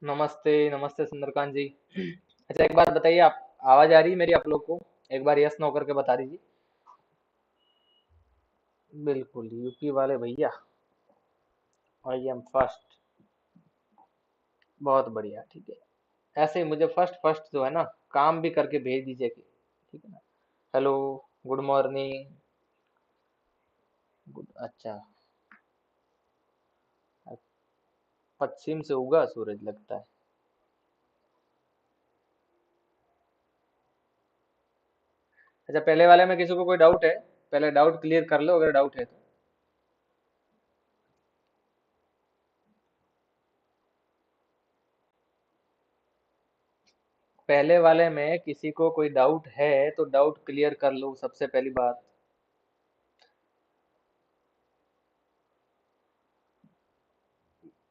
नमस्ते नमस्ते सुंदरकांत जी। अच्छा, एक बात बताइए, आप आवाज आ रही है मेरी आप लोग को? एक बार यस नो करके बता दीजिए। बिल्कुल, यूपी वाले भैया। I am first. बहुत बढ़िया, ठीक है। ऐसे ही मुझे फर्स्ट फर्स्ट जो है ना, काम भी करके भेज दीजिए, ठीक है ना। हेलो। Good morning. गुड, अच्छा। पश्चिम से उगा सूरज लगता है। अच्छा, पहले वाले में किसी को कोई डाउट है? पहले डाउट क्लियर कर लो अगर डाउट है तो। पहले वाले में किसी को कोई डाउट है तो डाउट क्लियर कर लो, सबसे पहली बात।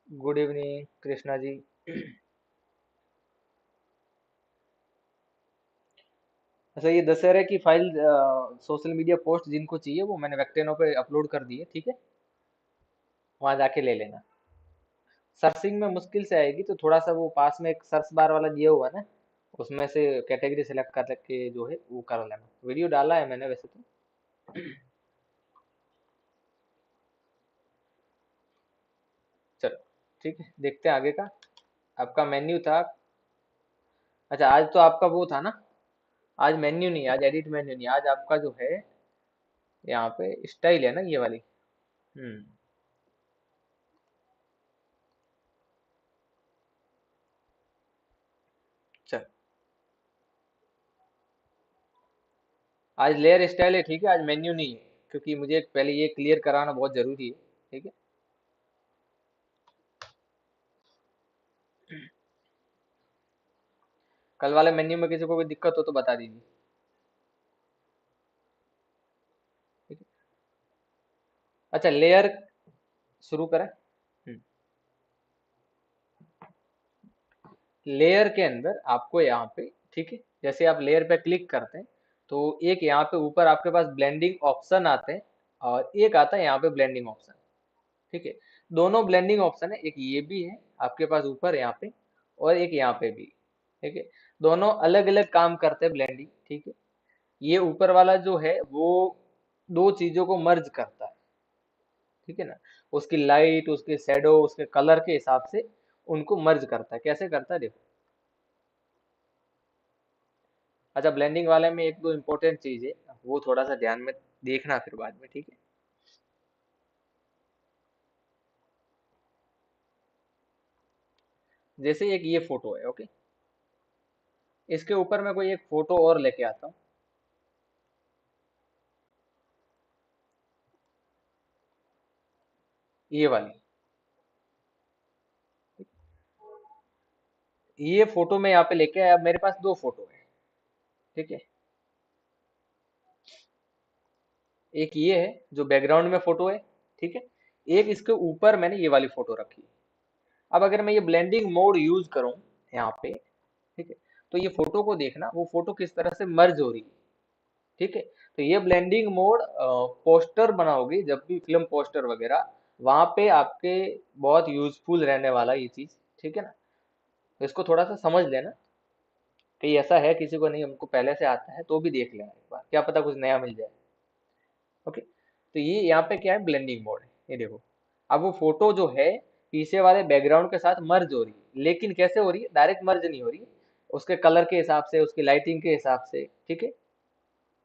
Good evening Krishna ji. अच्छा, ये दशहरे की फाइल सोशल मीडिया पोस्ट जिनको चाहिए वो मैंने वेक्टेनो पे अपलोड कर दी है, ठीक है। वहां जाके ले लेना। सर्चिंग में मुश्किल से आएगी तो थोड़ा सा वो पास में एक सर्च बार वाला दिया हुआ है ना, उसमें से कैटेगरी सेलेक्ट कर के जो है वो कर लेना। वीडियो डाला है मैंने वैसे तो। चलो, ठीक है, देखते हैं आगे का। आपका मेन्यू था। अच्छा, आज तो आपका वो था ना। आज मेन्यू नहीं, आज एडिट मेन्यू नहीं, आज आपका जो है यहाँ पे स्टाइल है ना, ये वाली। हम्म। चल, आज लेयर स्टाइल है, ठीक है, आज मेन्यू नहीं है। क्योंकि मुझे पहले ये क्लियर कराना बहुत जरूरी है, ठीक है। कल वाले मेन्यू में किसी को कोई दिक्कत हो तो बता दीजिए, ठीक है। अच्छा, लेयर शुरू करें। लेयर के अंदर आपको यहाँ पे, ठीक है, जैसे आप लेयर पे क्लिक करते हैं तो एक यहाँ पे ऊपर आपके पास ब्लेंडिंग ऑप्शन आते हैं, और एक आता है यहाँ पे ब्लेंडिंग ऑप्शन, ठीक है। दोनों ब्लेंडिंग ऑप्शन है, एक ये भी है आपके पास ऊपर यहाँ पे, और एक यहाँ पे भी, ठीक है। दोनों अलग अलग काम करते हैं ब्लेंडिंग, ठीक है। ये ऊपर वाला जो है वो दो चीजों को मर्ज करता है, ठीक है ना। उसकी लाइट, उसके शेडो, उसके कलर के हिसाब से उनको मर्ज करता है। कैसे करता है देखो। अच्छा, ब्लेंडिंग वाले में एक दो इम्पोर्टेंट चीज है, वो थोड़ा सा ध्यान में देखना फिर बाद में, ठीक है। जैसे एक ये फोटो है, ओके। इसके ऊपर मैं कोई एक फोटो और लेके आता हूँ, ये वाली। ये फोटो मैं यहाँ पे लेके आया, अब मेरे पास दो फोटो है, ठीक है। एक ये है जो बैकग्राउंड में फोटो है, ठीक है। एक इसके ऊपर मैंने ये वाली फोटो रखी है। अब अगर मैं ये ब्लेंडिंग मोड यूज करूँ यहाँ पे, ठीक है, तो ये फोटो को देखना, वो फोटो किस तरह से मर्ज हो रही है, ठीक है। तो ये ब्लेंडिंग मोड पोस्टर बनाओगे जब भी, फिल्म पोस्टर वगैरह, वहां पे आपके बहुत यूजफुल रहने वाला ये चीज, ठीक है ना। तो इसको थोड़ा सा समझ लेना, कहीं ऐसा है किसी को नहीं, हमको पहले से आता है तो भी देख लेना एक बार, क्या पता कुछ नया मिल जाए। ओके, तो ये यहाँ पे क्या है, ब्लेंडिंग मोड है, ये देखो। अब वो फोटो जो है पीछे वाले बैकग्राउंड के साथ मर्ज हो रही है, लेकिन कैसे हो रही है, डायरेक्ट मर्ज नहीं हो रही है, उसके कलर के हिसाब से, उसकी लाइटिंग के हिसाब से, ठीक है।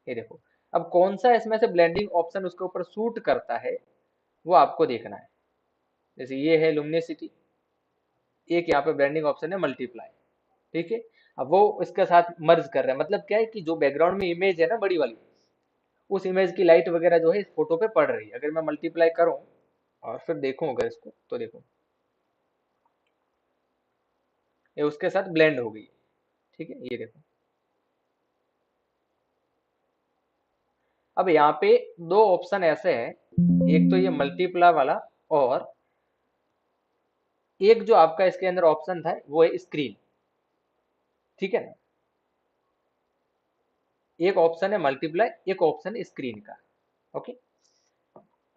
ये देखो। अब कौन सा इसमें से ब्लेंडिंग ऑप्शन उसके ऊपर सूट करता है वो आपको देखना है। जैसे ये है लुमिनिसिटी, एक यहाँ पे ब्लेंडिंग ऑप्शन है मल्टीप्लाई, ठीक है। अब वो इसके साथ मर्ज कर रहा है, मतलब क्या है कि जो बैकग्राउंड में इमेज है ना बड़ी वाली, उस इमेज की लाइट वगैरह जो है इस फोटो पे पड़ रही है। अगर मैं मल्टीप्लाई करूं और फिर देखूं अगर इसको, तो देखो ये उसके साथ ब्लेंड हो गई, ठीक है, ये देखो। अब यहाँ पे दो ऑप्शन ऐसे हैं, एक तो ये मल्टीप्लाई वाला, और एक जो आपका इसके अंदर ऑप्शन था वो है स्क्रीन, ठीक है ना। एक ऑप्शन है मल्टीप्लाई, एक ऑप्शन है स्क्रीन का, ओके।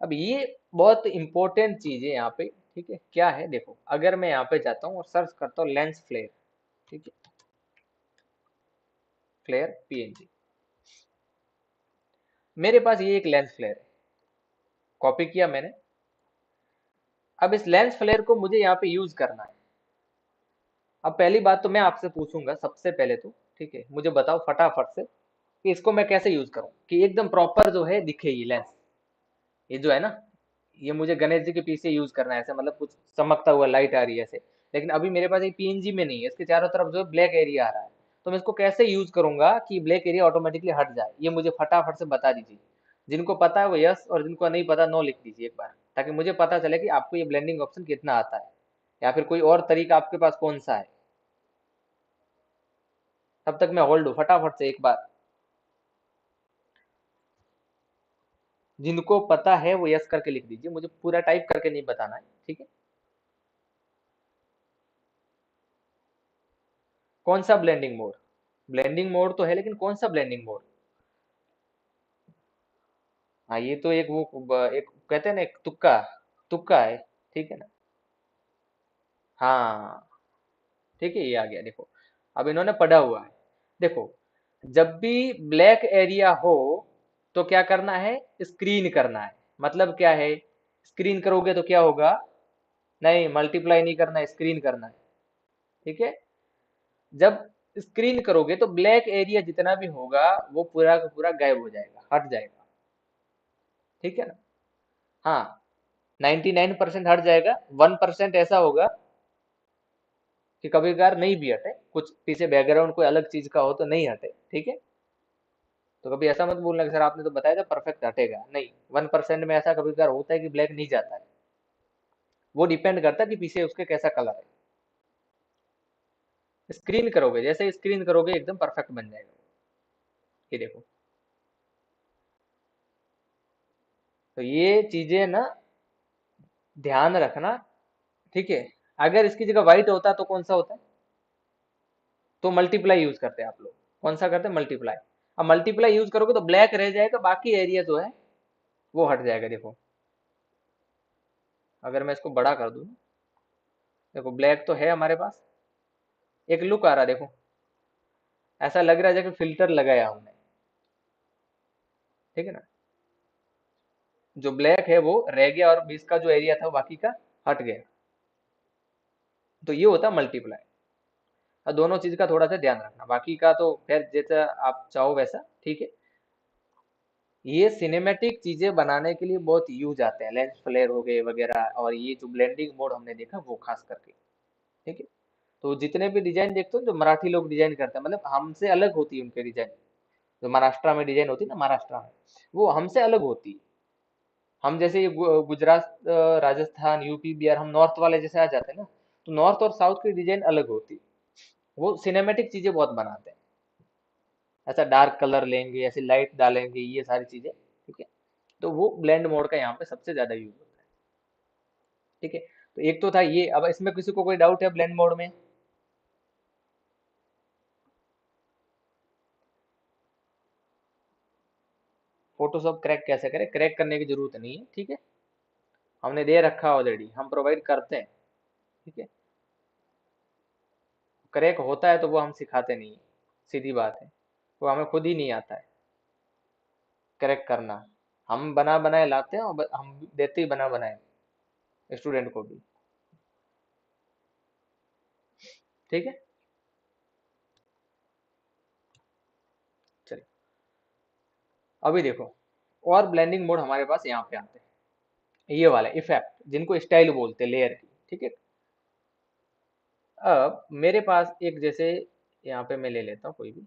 अब ये बहुत इंपॉर्टेंट चीज है यहाँ पे, ठीक है, क्या है देखो, अगर मैं यहाँ पे जाता हूँ और सर्च करता हूँ लेंस फ्लेयर, ठीक है, फ्लेयर पीएनजी, मेरे पास ये एक लेंस फ्लेयर है, कॉपी किया मैंने। अब इस लेंस फ्लेयर को मुझे यहाँ पे यूज करना है। अब पहली बात तो मैं आपसे पूछूंगा सबसे पहले तो, ठीक है, मुझे बताओ फटाफट से कि इसको मैं कैसे यूज करूं कि एकदम प्रॉपर जो है दिखे ये लेंस, ये जो है ना, ये मुझे गणेश जी के पीछे यूज करना है, ऐसे मतलब कुछ चमकता हुआ लाइट आ रही है ऐसे। लेकिन अभी मेरे पास एक पीएनजी में नहीं है, इसके चारों तरफ जो है ब्लैक एरिया आ रहा है, तो मैं इसको कैसे यूज करूंगा कि ब्लैक एरिया ऑटोमेटिकली हट जाए, ये मुझे फटाफट से बता दीजिए। जिनको पता है वो यस, और जिनको नहीं पता नो लिख दीजिए एक बार, ताकि मुझे पता चले कि आपको ये ब्लेंडिंग ऑप्शन कितना आता है, या फिर कोई और तरीका आपके पास कौन सा है। तब तक मैं होल्ड हूँ, फटाफट से एक बार। जिनको पता है वो यस करके लिख दीजिए, मुझे पूरा टाइप करके नहीं बताना है, ठीक है। कौन सा ब्लेंडिंग मोड? ब्लेंडिंग मोड तो है, लेकिन कौन सा ब्लेंडिंग मोड? हाँ, ये तो एक वो एक कहते हैं ना, एक तुक्का, तुक्का है, ठीक है ना। हाँ, ठीक है, ये आ गया देखो। अब इन्होंने पढ़ा हुआ है, देखो, जब भी ब्लैक एरिया हो तो क्या करना है, स्क्रीन करना है। मतलब क्या है, स्क्रीन करोगे तो क्या होगा, नहीं मल्टीप्लाई नहीं करना है, स्क्रीन करना है, ठीक है। जब स्क्रीन करोगे तो ब्लैक एरिया जितना भी होगा वो पूरा का पूरा गायब हो जाएगा, हट जाएगा, ठीक है ना। हाँ, 99% हट जाएगा, 1% ऐसा होगा कि कभी कभार नहीं भी हटे, कुछ पीछे बैकग्राउंड कोई अलग चीज का हो तो नहीं हटे, ठीक है। तो कभी ऐसा मत बोलना कि सर आपने तो बताया था परफेक्ट हटेगा, नहीं, 1% में ऐसा कभी कभार होता है कि ब्लैक नहीं जाता है। वो डिपेंड करता है कि पीछे उसके कैसा कलर है। स्क्रीन करोगे, जैसे स्क्रीन करोगे एकदम परफेक्ट बन जाएगा। ये देखो, तो ये चीजें ना ध्यान रखना, ठीक है। अगर इसकी जगह व्हाइट होता तो कौन सा होता है, तो मल्टीप्लाई यूज करते हैं आप लोग। कौन सा करते हैं, मल्टीप्लाई। अब मल्टीप्लाई यूज करोगे तो ब्लैक रह जाएगा, बाकी एरिया जो है वो हट जाएगा, देखो। अगर मैं इसको बड़ा कर दूं, देखो ब्लैक तो है हमारे पास, एक लुक आ रहा है देखो, ऐसा लग रहा है जैसे फिल्टर लगाया हमने, ठीक है ना। जो ब्लैक है वो रह गया और बीच का जो एरिया था बाकी का हट गया। तो ये होता है मल्टीप्लाई। और दोनों चीज का थोड़ा सा ध्यान रखना, बाकी का तो खैर जैसा आप चाहो वैसा, ठीक है। ये सिनेमैटिक चीजें बनाने के लिए बहुत यूज आते हैं, लेंस फ्लेयर हो गए वगैरह, और ये जो ब्लेंडिंग मोड हमने देखा वो खास करके, ठीक है। तो जितने भी डिजाइन देखते हो जो मराठी लोग डिजाइन करते हैं, मतलब हमसे अलग होती है उनके डिजाइन। जो महाराष्ट्र में डिजाइन होती है ना, महाराष्ट्र में, वो हमसे अलग होती है। हम जैसे ये गुजरात, राजस्थान, यूपी, बिहार, हम नॉर्थ वाले जैसे आ जाते हैं ना, तो नॉर्थ और साउथ की डिजाइन अलग होती है। वो सिनेमेटिक चीजें बहुत बनाते हैं, ऐसा डार्क कलर लेंगे, ऐसे लाइट डालेंगे, ये सारी चीजें, ठीक है। तो वो ब्लेंड मोड का यहाँ पे सबसे ज्यादा यूज होता है, ठीक है। तो एक तो था ये, अब इसमें किसी को कोई डाउट है ब्लेंड मोड में? फोटोशॉप क्रैक कैसे करें, क्रैक करने की जरूरत नहीं है, ठीक है। हमने दे रखा ऑलरेडी, हम प्रोवाइड करते हैं, ठीक है। क्रैक होता है तो वो हम सिखाते नहीं है, सीधी बात है। वो हमें खुद ही नहीं आता है क्रैक करना। हम बना बनाए लाते हैं और हम देते ही बना बनाए स्टूडेंट को भी, ठीक है। चलिए, अभी देखो, और ब्लेंडिंग मोड हमारे पास यहाँ पे आते हैं, ये वाला इफेक्ट जिनको स्टाइल बोलते हैं लेयर की, ठीक है। अब मेरे पास एक जैसे, यहाँ पे मैं ले लेता हूँ कोई भी,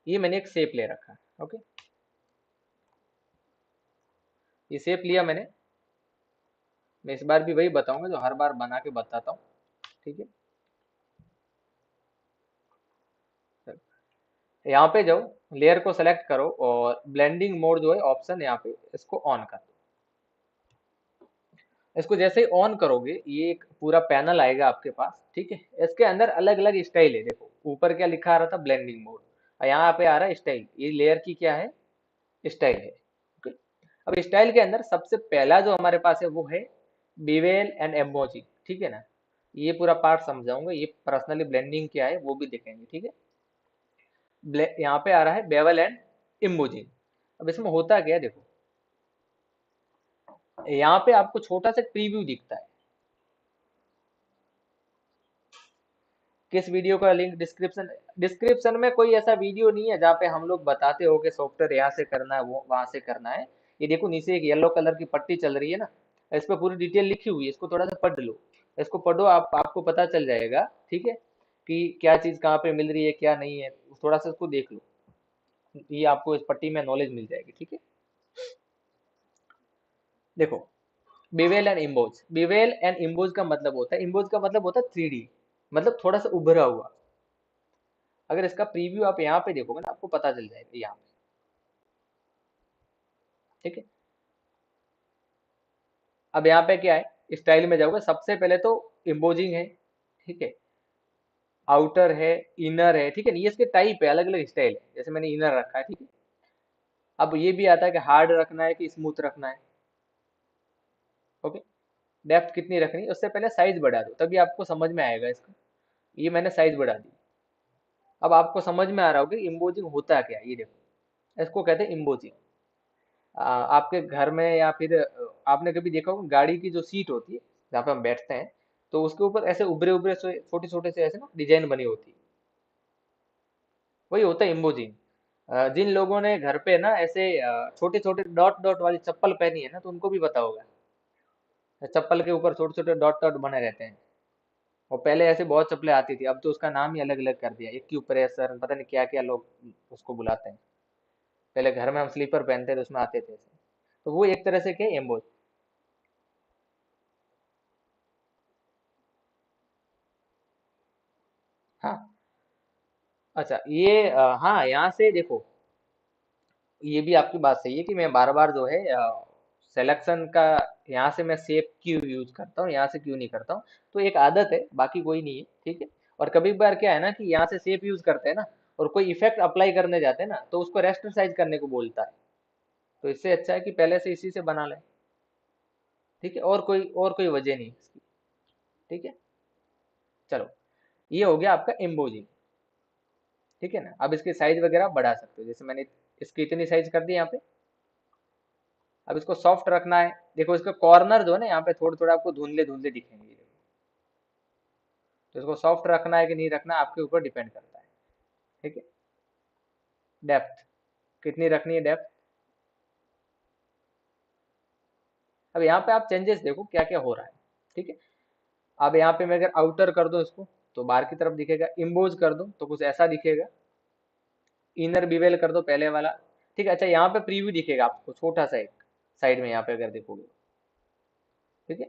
ये मैंने एक शेप ले रखा है, ओके। ये शेप लिया मैंने, मैं इस बार भी वही बताऊंगा जो हर बार बना के बताता हूँ, ठीक है। यहाँ पे जाओ, लेयर को सेलेक्ट करो और ब्लेंडिंग मोड जो है ऑप्शन, यहाँ पे इसको ऑन कर दो। इसको जैसे ही ऑन करोगे ये एक पूरा पैनल आएगा आपके पास, ठीक है। इसके अंदर अलग अलग स्टाइल है, देखो ऊपर क्या लिखा आ रहा था, ब्लेंडिंग मोड, और यहाँ पे आ रहा है स्टाइल, ये लेयर की क्या है, स्टाइल है, ओके। अब स्टाइल के अंदर सबसे पहला जो हमारे पास है वो है बिवेल एंड एम्बोजी, ठीक है ना। ये पूरा पार्ट समझाऊंगा, ये पर्सनली ब्लेंडिंग क्या है वो भी देखेंगे, ठीक है। यहाँ पे आ रहा है बेवल एंड इम्बोजिंग। अब इसमें होता क्या है देखो, यहाँ पे आपको छोटा सा प्रीव्यू दिखता है। किस वीडियो का लिंक डिस्क्रिप्शन, डिस्क्रिप्शन में कोई ऐसा वीडियो नहीं है जहाँ पे हम लोग बताते हो कि सॉफ्टवेयर यहाँ से करना है वो वहां से करना है। ये देखो नीचे एक येलो कलर की पट्टी चल रही है ना, इस पे पूरी डिटेल लिखी हुई है, इसको थोड़ा सा पढ़ लो। इसको पढ़ो, आपको पता चल जाएगा, ठीक है, कि क्या चीज कहाँ पे मिल रही है क्या नहीं है। थोड़ा सा इसको देख लो, ये आपको इस पट्टी में नॉलेज मिल जाएगी, ठीक है। देखो, bevel and emboss, bevel and emboss का मतलब होता है, इम्बोज का मतलब होता है 3D, मतलब थोड़ा सा उभरा हुआ। अगर इसका प्रीव्यू आप यहाँ पे देखोगे ना, आपको पता चल जाएगा यहाँ पे, ठीक है। अब यहाँ पे क्या है, स्टाइल में जाओगे, सबसे पहले तो इम्बोजिंग है, ठीक है, आउटर है, इनर है, ठीक है। ये इसके टाइप है, अलग अलग स्टाइल है, जैसे मैंने इनर रखा है, ठीक है। अब ये भी आता है कि हार्ड रखना है कि स्मूथ रखना है, ओके। डेप्थ कितनी रखनी है, उससे पहले साइज बढ़ा दो, तभी आपको समझ में आएगा इसका। ये मैंने साइज बढ़ा दी। अब आपको समझ में आ रहा होगा कि इम्बोजिंग होता क्या है, ये देखो, इसको कहते हैं इम्बोजिंग। आपके घर में या फिर आपने कभी देखा होगा गाड़ी की जो सीट होती है जहाँ पे हम बैठते हैं, तो उसके ऊपर ऐसे उभरे उभरे से छोटे छोटे से ऐसे ना डिजाइन बनी होती है, वही होता है इम्बोजिंग। जिन लोगों ने घर पे ना ऐसे छोटे छोटे डॉट डॉट वाली चप्पल पहनी है ना, तो उनको भी पता होगा, चप्पल के ऊपर छोटे छोटे डॉट डॉट बने रहते हैं। और पहले ऐसे बहुत चप्पलें आती थी, अब तो उसका नाम ही अलग अलग कर दिया, एक प्रेसर, पता नहीं क्या क्या लोग उसको बुलाते हैं। पहले घर में हम स्लीपर पहनते थे, उसमें आते थे ऐसे। तो वो एक तरह से क्या एम्बोज। हाँ, अच्छा ये हाँ, यहाँ से देखो, ये भी आपकी बात सही है कि मैं बार बार जो है सिलेक्शन का, यहाँ से मैं सेप क्यों यूज करता हूँ, यहाँ से क्यों नहीं करता हूँ। तो एक आदत है, बाकी कोई नहीं है, ठीक है। और कभी बार क्या है ना कि यहाँ से सेप यूज करते हैं ना, और कोई इफेक्ट अप्लाई करने जाते हैं ना, तो उसको रेस्टर साइज करने को बोलता है। तो इससे अच्छा है कि पहले से इसी से बना लें, ठीक है। और कोई वजह नहीं इसकी, ठीक है। चलो, ये हो गया आपका एम्बोजिंग, ठीक है ना। अब इसकी साइज वगैरह बढ़ा सकते हो, जैसे मैंने इसकी इतनी साइज कर दी यहाँ पे। अब इसको सॉफ्ट रखना है, देखो इसका कॉर्नर जो है ना यहाँ पे थोड़े थोड़े आपको धुंधले धुंधले दिखेंगे, तो इसको सॉफ्ट रखना है कि नहीं रखना आपके ऊपर डिपेंड करता है, ठीक है। डेप्थ कितनी रखनी है, डेप्थ। अब यहाँ पे आप चेंजेस देखो क्या क्या हो रहा है, ठीक है। अब यहाँ पे मैं अगर आउटर कर दूं इसको, तो बाहर की तरफ दिखेगा, इम्बोज कर दूं तो कुछ ऐसा दिखेगा, इनर बिवेल कर दो पहले वाला, ठीक है। अच्छा, यहाँ पे प्रीव्यू दिखेगा आपको छोटा सा एक, साइड में यहाँ पे अगर देखोगे, ठीक है।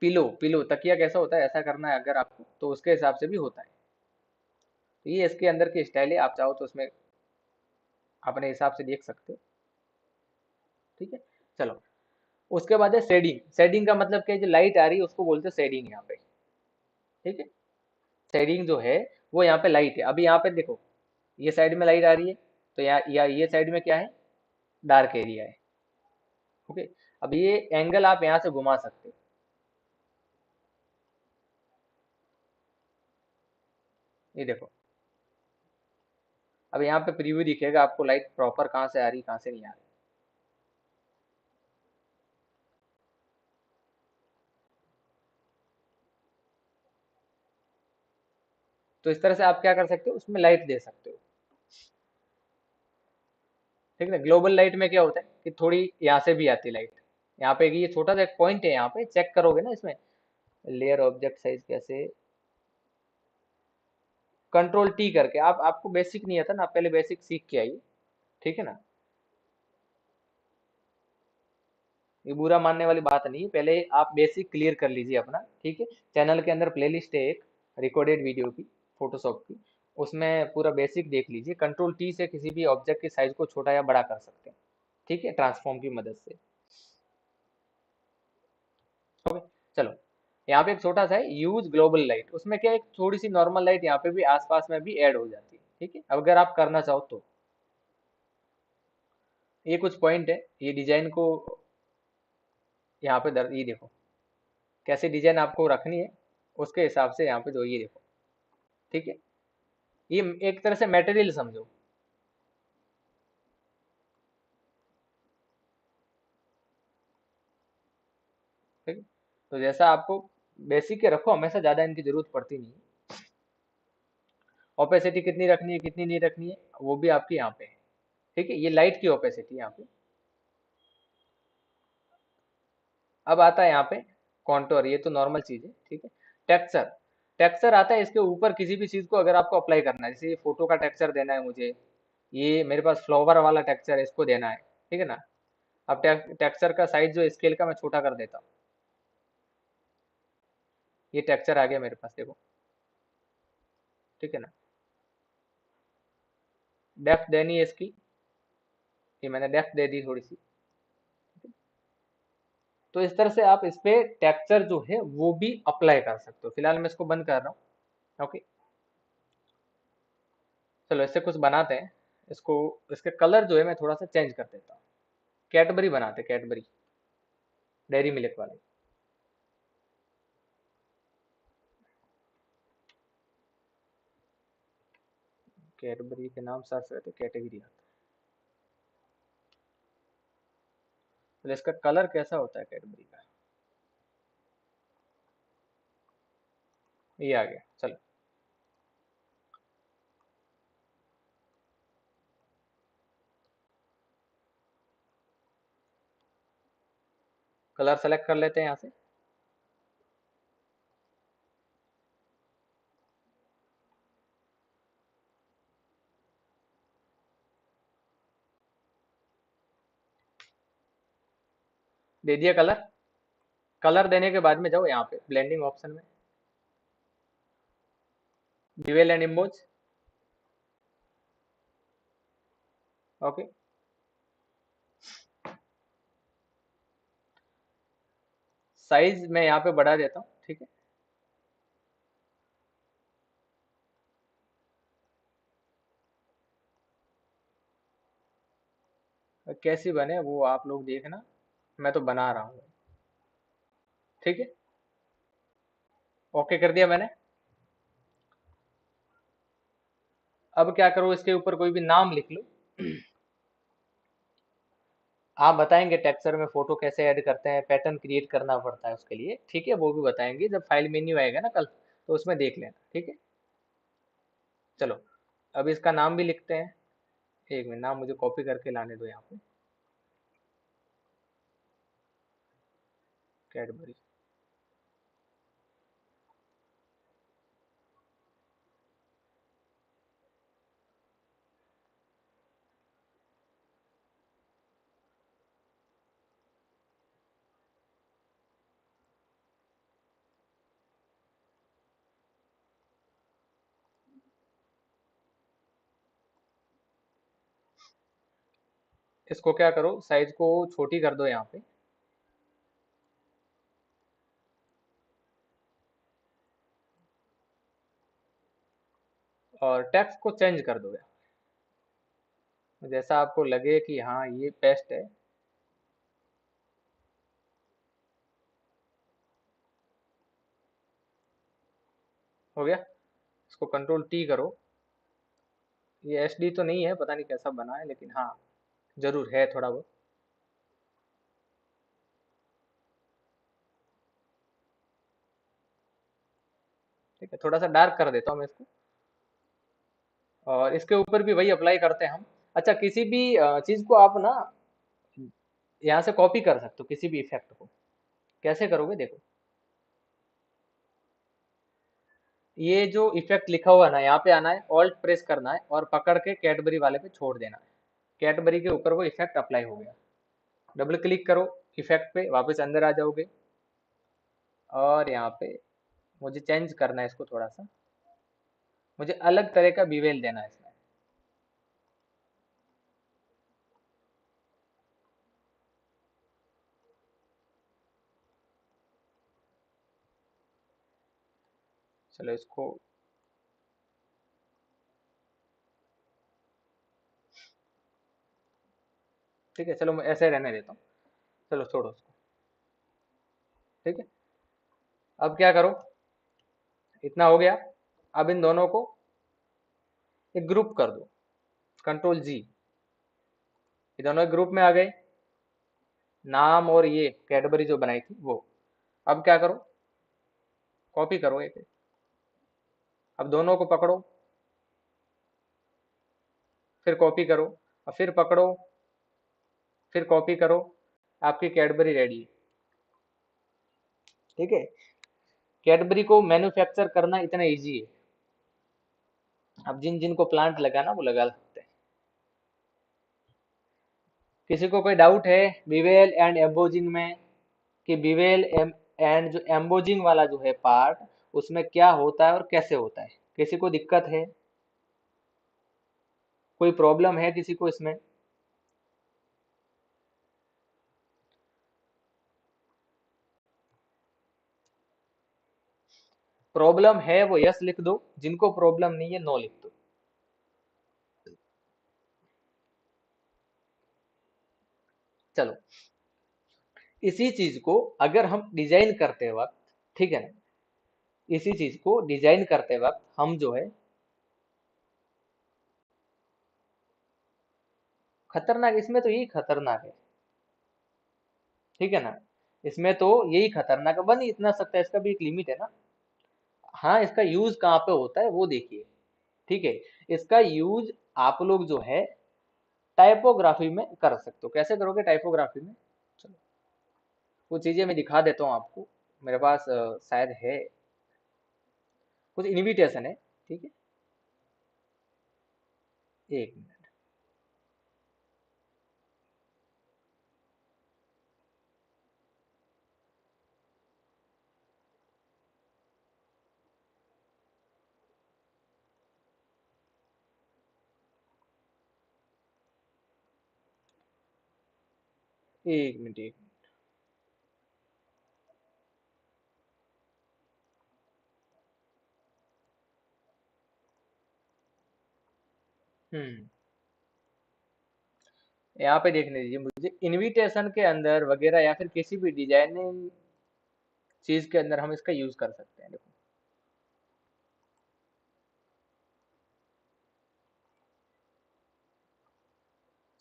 पिलो, पिलो तकिया कैसा होता है, ऐसा करना है अगर आपको, तो उसके हिसाब से भी होता है। तो ये इसके अंदर की स्टाइल है, आप चाहो तो उसमें अपने हिसाब से देख सकते हो, ठीक है। चलो, उसके बाद है शेडिंग। शेडिंग का मतलब क्या है, जो लाइट आ रही है उसको बोलते हैं शेडिंग यहाँ पे, ठीक है। शेडिंग जो है वो यहाँ पे लाइट है। अभी यहाँ पे देखो, ये साइड में लाइट आ रही है, तो यहाँ या ये साइड में क्या है, डार्क एरिया है, ओके। अब ये एंगल आप यहाँ से घुमा सकते हो, ये देखो। अब यहाँ पे प्रीव्यू दिखेगा आपको, लाइट प्रॉपर कहाँ से आ रही कहाँ से नहीं आ रही। तो इस तरह से आप क्या कर सकते हो, उसमें लाइट दे सकते हो, ठीक है ना। ग्लोबल लाइट में क्या होता है कि थोड़ी यहाँ से भी आती है लाइट, यहाँ पे ये छोटा सा एक पॉइंट है, यहाँ पे चेक करोगे ना इसमें, लेयर ऑब्जेक्ट साइज कैसे, कंट्रोल टी करके। आप आपको बेसिक नहीं आता ना, आप पहले बेसिक सीख के आइए, ठीक है ना। ये बुरा मानने वाली बात नहीं है, पहले आप बेसिक क्लियर कर लीजिए अपना, ठीक है। चैनल के अंदर प्लेलिस्ट है एक रिकॉर्डेड वीडियो की, फोटोशॉप की, उसमें पूरा बेसिक देख लीजिए। कंट्रोल टी से किसी भी ऑब्जेक्ट के साइज को छोटा या बड़ा कर सकते हैं, ठीक है, ट्रांसफॉर्म की मदद से, ओके। चलो, यहाँ पे एक छोटा सा है यूज ग्लोबल लाइट, उसमें क्या है, एक थोड़ी सी नॉर्मल लाइट यहाँ पे भी आसपास में भी ऐड हो जाती है, ठीक है, अगर आप करना चाहो तो। ये कुछ पॉइंट है, ये डिजाइन को यहाँ पे ये देखो कैसी डिजाइन आपको रखनी है, उसके हिसाब से यहाँ पे जो ये देखो, ठीक है। ये एक तरह से मटेरियल समझो। ठीक है, तो जैसा आपको बेसिक के रखो, हमेशा ज्यादा इनकी जरूरत पड़ती नहीं है। ओपेसिटी कितनी रखनी है कितनी नहीं रखनी है वो भी आपकी यहाँ पे है। ठीक है, ये लाइट की ओपेसिटी यहाँ पे। अब आता है यहाँ पे कॉन्टोर, ये तो नॉर्मल चीज है, ठीक है। टेक्सचर, टेक्सचर आता है इसके ऊपर किसी भी चीज को अगर आपको अप्लाई करना है, जैसे ये फोटो का टेक्सचर देना है मुझे, ये मेरे पास फ्लावर वाला टेक्सचर है, इसको देना है, ठीक है ना। अब टेक्सचर का साइज जो स्केल का मैं छोटा कर देता हूँ, ये टेक्सचर आ गया मेरे पास, देखो, ठीक है ना। डेप्थ देनी है इसकी, ये मैंने डेप्थ दे दी थोड़ी सी। तो इस तरह से आप इस पे टेक्सचर जो है वो भी अप्लाई कर सकते हो। फिलहाल मैं इसको बंद कर रहा हूँ, ओके। चलो इससे कुछ बनाते हैं, इसको, इसके कलर जो है मैं थोड़ा सा चेंज कर देता हूँ। कैडबरी बनाते, कैडबरी, डेयरी मिल्क वाले। कैडबरी के नाम सर्च करते कैटेगरी आता है। तो इसका कलर कैसा होता है कैडबरी का, ये आ गया, चलो। कलर सेलेक्ट कर लेते हैं यहाँ से। दे दिया कलर। कलर देने के बाद में जाओ यहाँ पे ब्लेंडिंग ऑप्शन में, dual and emboss, okay. Size मैं यहाँ पे बढ़ा देता हूँ, ठीक है। कैसी बने वो आप लोग देखना, मैं तो बना रहा हूँ, ठीक है। ओके कर दिया मैंने। अब क्या करो, इसके ऊपर कोई भी नाम लिख लो। आप बताएंगे टेक्सचर में फोटो कैसे ऐड करते हैं, पैटर्न क्रिएट करना पड़ता है उसके लिए, ठीक है, वो भी बताएंगे जब फाइल मेन्यू आएगा ना कल, तो उसमें देख लेना, ठीक है। चलो, अब इसका नाम भी लिखते हैं। एक मिनट, नाम मुझे कॉपी करके लाने दो यहाँ पे, कैडबरी। इसको क्या करो, साइज को छोटी कर दो यहाँ पे, और टेक्स्ट को चेंज कर दो यार, जैसा आपको लगे कि हाँ ये बेस्ट है। हो गया, इसको कंट्रोल टी करो। ये एचडी तो नहीं है, पता नहीं कैसा बना है, लेकिन हाँ जरूर है थोड़ा बहुत। ठीक है, थोड़ा सा डार्क कर देता हूँ मैं इसको, और इसके ऊपर भी वही अप्लाई करते हैं हम। अच्छा, किसी भी चीज को आप ना यहाँ से कॉपी कर सकते हो, किसी भी इफेक्ट को। कैसे करोगे देखो, ये जो इफेक्ट लिखा हुआ है ना, यहाँ पे आना है, ऑल्ट प्रेस करना है और पकड़ के कैडबरी वाले पे छोड़ देना है। कैडबरी के ऊपर वो इफेक्ट अप्लाई हो गया। डबल क्लिक करो इफेक्ट पे, वापस अंदर आ जाओगे, और यहाँ पे मुझे चेंज करना है इसको थोड़ा सा, मुझे अलग तरह का बीवेल देना है इसमें। चलो इसको, ठीक है, चलो मैं ऐसे रहने देता हूँ, चलो छोड़ो उसको। ठीक है। अब क्या करो, इतना हो गया। अब इन दोनों को एक ग्रुप कर दो, कंट्रोल जी, ये दोनों एक ग्रुप में आ गए, नाम और ये कैडबरी जो बनाई थी वो। अब क्या करो, कॉपी करो एक एक। अब दोनों को पकड़ो, फिर कॉपी करो, और फिर पकड़ो, फिर कॉपी करो, आपकी कैडबरी रेडी है। ठीक है, कैडबरी को मैन्युफैक्चर करना इतना इजी है। अब जिन जिन को प्लांट लगाना वो लगा सकते हैं। किसी को कोई डाउट है बिवेल एंड एम्बोजिंग में, कि बिवेल एंड जो एम्बोजिंग वाला जो है पार्ट, उसमें क्या होता है और कैसे होता है? किसी को दिक्कत है, कोई प्रॉब्लम है किसी को इसमें? प्रॉब्लम है वो यस लिख दो, जिनको प्रॉब्लम नहीं है नो लिख दो। चलो, इसी चीज को अगर हम डिजाइन करते वक्त, ठीक है ना, इसी चीज को डिजाइन करते वक्त हम जो है, खतरनाक इसमें तो यही खतरनाक है, ठीक है ना, इसमें तो यही खतरनाक है, बन इतना सकता है, इसका भी एक लिमिट है ना। हाँ, इसका यूज कहाँ पे होता है वो देखिए, ठीक है। इसका यूज आप लोग जो है टाइपोग्राफी में कर सकते हो। कैसे करोगे टाइपोग्राफी में? चलो, कुछ चीजें मैं दिखा देता हूँ आपको, मेरे पास शायद है, कुछ इनविटेशन है, ठीक है। एक मिनट, एक मिनट, एक मिनट। यहाँ पे देखने दीजिए मुझे, इनविटेशन के अंदर वगैरह या फिर किसी भी डिजाइनिंग चीज के अंदर हम इसका यूज कर सकते हैं। देखो,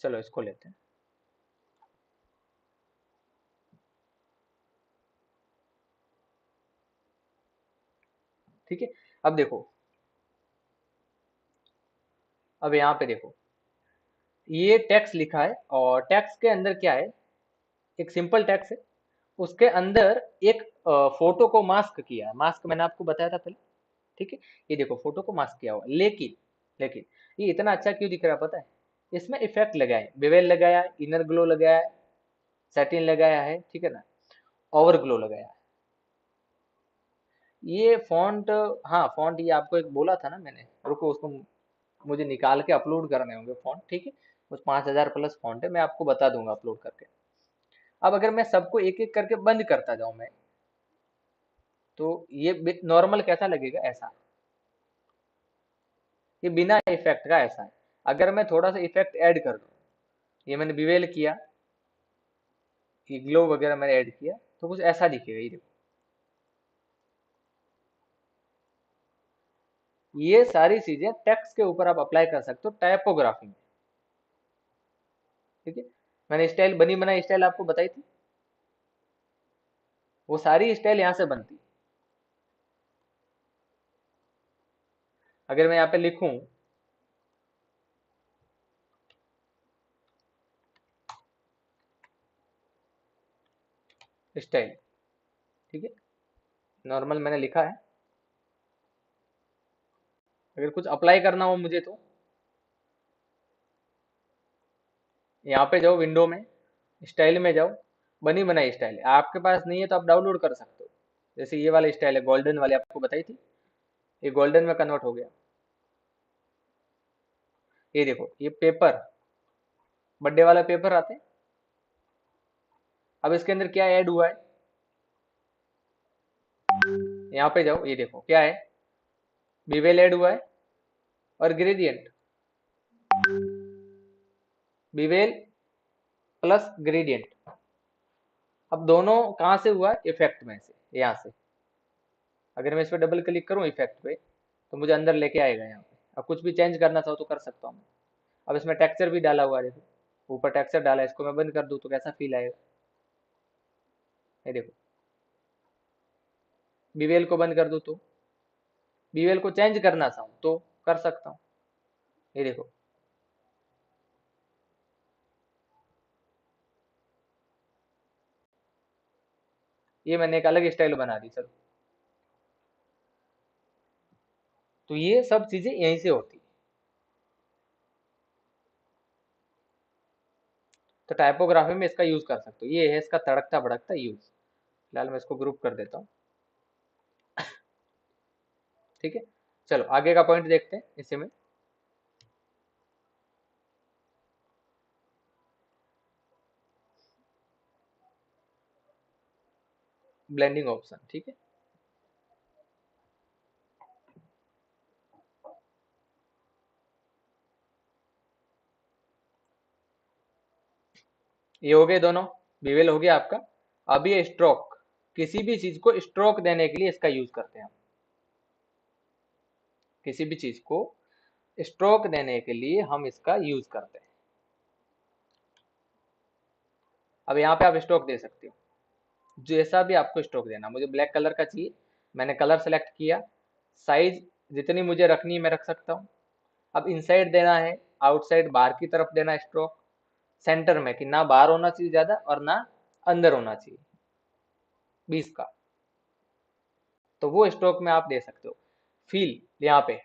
चलो इसको लेते हैं, ठीक है। अब देखो, अब यहाँ पे देखो, ये टेक्स्ट लिखा है, और टेक्स्ट के अंदर क्या है, एक सिंपल टेक्स्ट है, उसके अंदर एक फोटो को मास्क किया है। मास्क मैंने आपको बताया था पहले, ठीक है। ये देखो फोटो को मास्क किया हुआ, लेकिन लेकिन ये इतना अच्छा क्यों दिख रहा है पता है? इसमें इफेक्ट लगाए, बेवेल लगाया, इनर ग्लो लगाया, सैटिन लगाया है, ठीक है ना, ओवर ग्लो लगाया है। ये फॉन्ट, हाँ फॉन्ट ये आपको एक बोला था ना मैंने, रुको उसको मुझे निकाल के अपलोड करने होंगे फॉन्ट, ठीक है। कुछ 5,000 प्लस फॉन्ट है, मैं आपको बता दूंगा अपलोड करके। अब अगर मैं सबको एक एक करके बंद करता जाऊं मैं, तो ये नॉर्मल कैसा लगेगा? ऐसा, ये बिना इफेक्ट का ऐसा है। अगर मैं थोड़ा सा इफेक्ट ऐड कर दूं, ये मैंने बिवेल किया, ये ग्लो वगैरह मैंने ऐड किया, तो कुछ ऐसा दिखेगा, ये देखो। ये सारी चीजें टेक्स्ट के ऊपर आप अप्लाई कर सकते हो टाइपोग्राफी में, ठीक है। मैंने स्टाइल, बनी बनाई स्टाइल आपको बताई थी, वो सारी स्टाइल यहाँ से बनती है। अगर मैं यहाँ पे लिखूं स्टाइल, ठीक है, नॉर्मल मैंने लिखा है, अगर कुछ अप्लाई करना हो मुझे तो यहाँ पे जाओ, विंडो में स्टाइल में जाओ, बनी बनाई स्टाइल है, आपके पास नहीं है तो आप डाउनलोड कर सकते हो। जैसे ये वाला स्टाइल है, गोल्डन वाली आपको बताई थी, ये गोल्डन में कन्वर्ट हो गया। ये देखो, ये पेपर, बर्थडे वाला पेपर आते हैं। अब इसके अंदर क्या ऐड हुआ है, यहाँ पे जाओ, ये देखो क्या है, बीवेल ऐड हुआ है, और ग्रेडियंट, बीवेल प्लस ग्रेडियंट, अब दोनों कहाँ से हुआ, इफेक्ट में से, यहाँ से। अगर मैं इस पर डबल क्लिक करूँ इफेक्ट पे, तो मुझे अंदर लेके आएगा यहाँ पे। अब कुछ भी चेंज करना चाहो तो कर सकता हूँ मैं। अब इसमें टेक्सचर भी डाला हुआ है, देखो ऊपर टेक्सचर डाला है, इसको मैं बंद कर दूँ तो कैसा फील आएगा, ये देखो। बीवेल को बंद कर दूँ तो, बीवेल को चेंज करना चाहूँ तो कर सकता हूँ, ये देखो। ये मैंने एक अलग स्टाइल बना दी, चलो। तो ये सब चीजें यहीं से होती है। तो टाइपोग्राफी में इसका यूज कर सकते हो, ये है इसका तड़कता भड़कता यूज। फिलहाल मैं इसको ग्रुप कर देता हूँ, ठीक है। चलो आगे का पॉइंट देखते हैं इसी में। ब्लेंडिंग ऑप्शन, ठीक है। ये हो गए दोनों, बीवेल हो गया आपका। अब ये स्ट्रोक, किसी भी चीज को स्ट्रोक देने के लिए इसका यूज करते हैं हम। किसी भी चीज को स्ट्रोक देने के लिए हम इसका यूज करते हैं। अब यहाँ पे आप स्ट्रोक दे सकते हो, जैसा भी आपको स्ट्रोक देना। मुझे ब्लैक कलर का चाहिए, मैंने कलर सेलेक्ट किया। साइज जितनी मुझे रखनी है मैं रख सकता हूँ। अब इनसाइड देना है, आउटसाइड बाहर की तरफ देना है स्ट्रोक, सेंटर में कि ना बाहर होना चाहिए ज्यादा और ना अंदर होना चाहिए, 20 का। तो वो स्ट्रोक में आप दे सकते हो। फील, यहाँ पे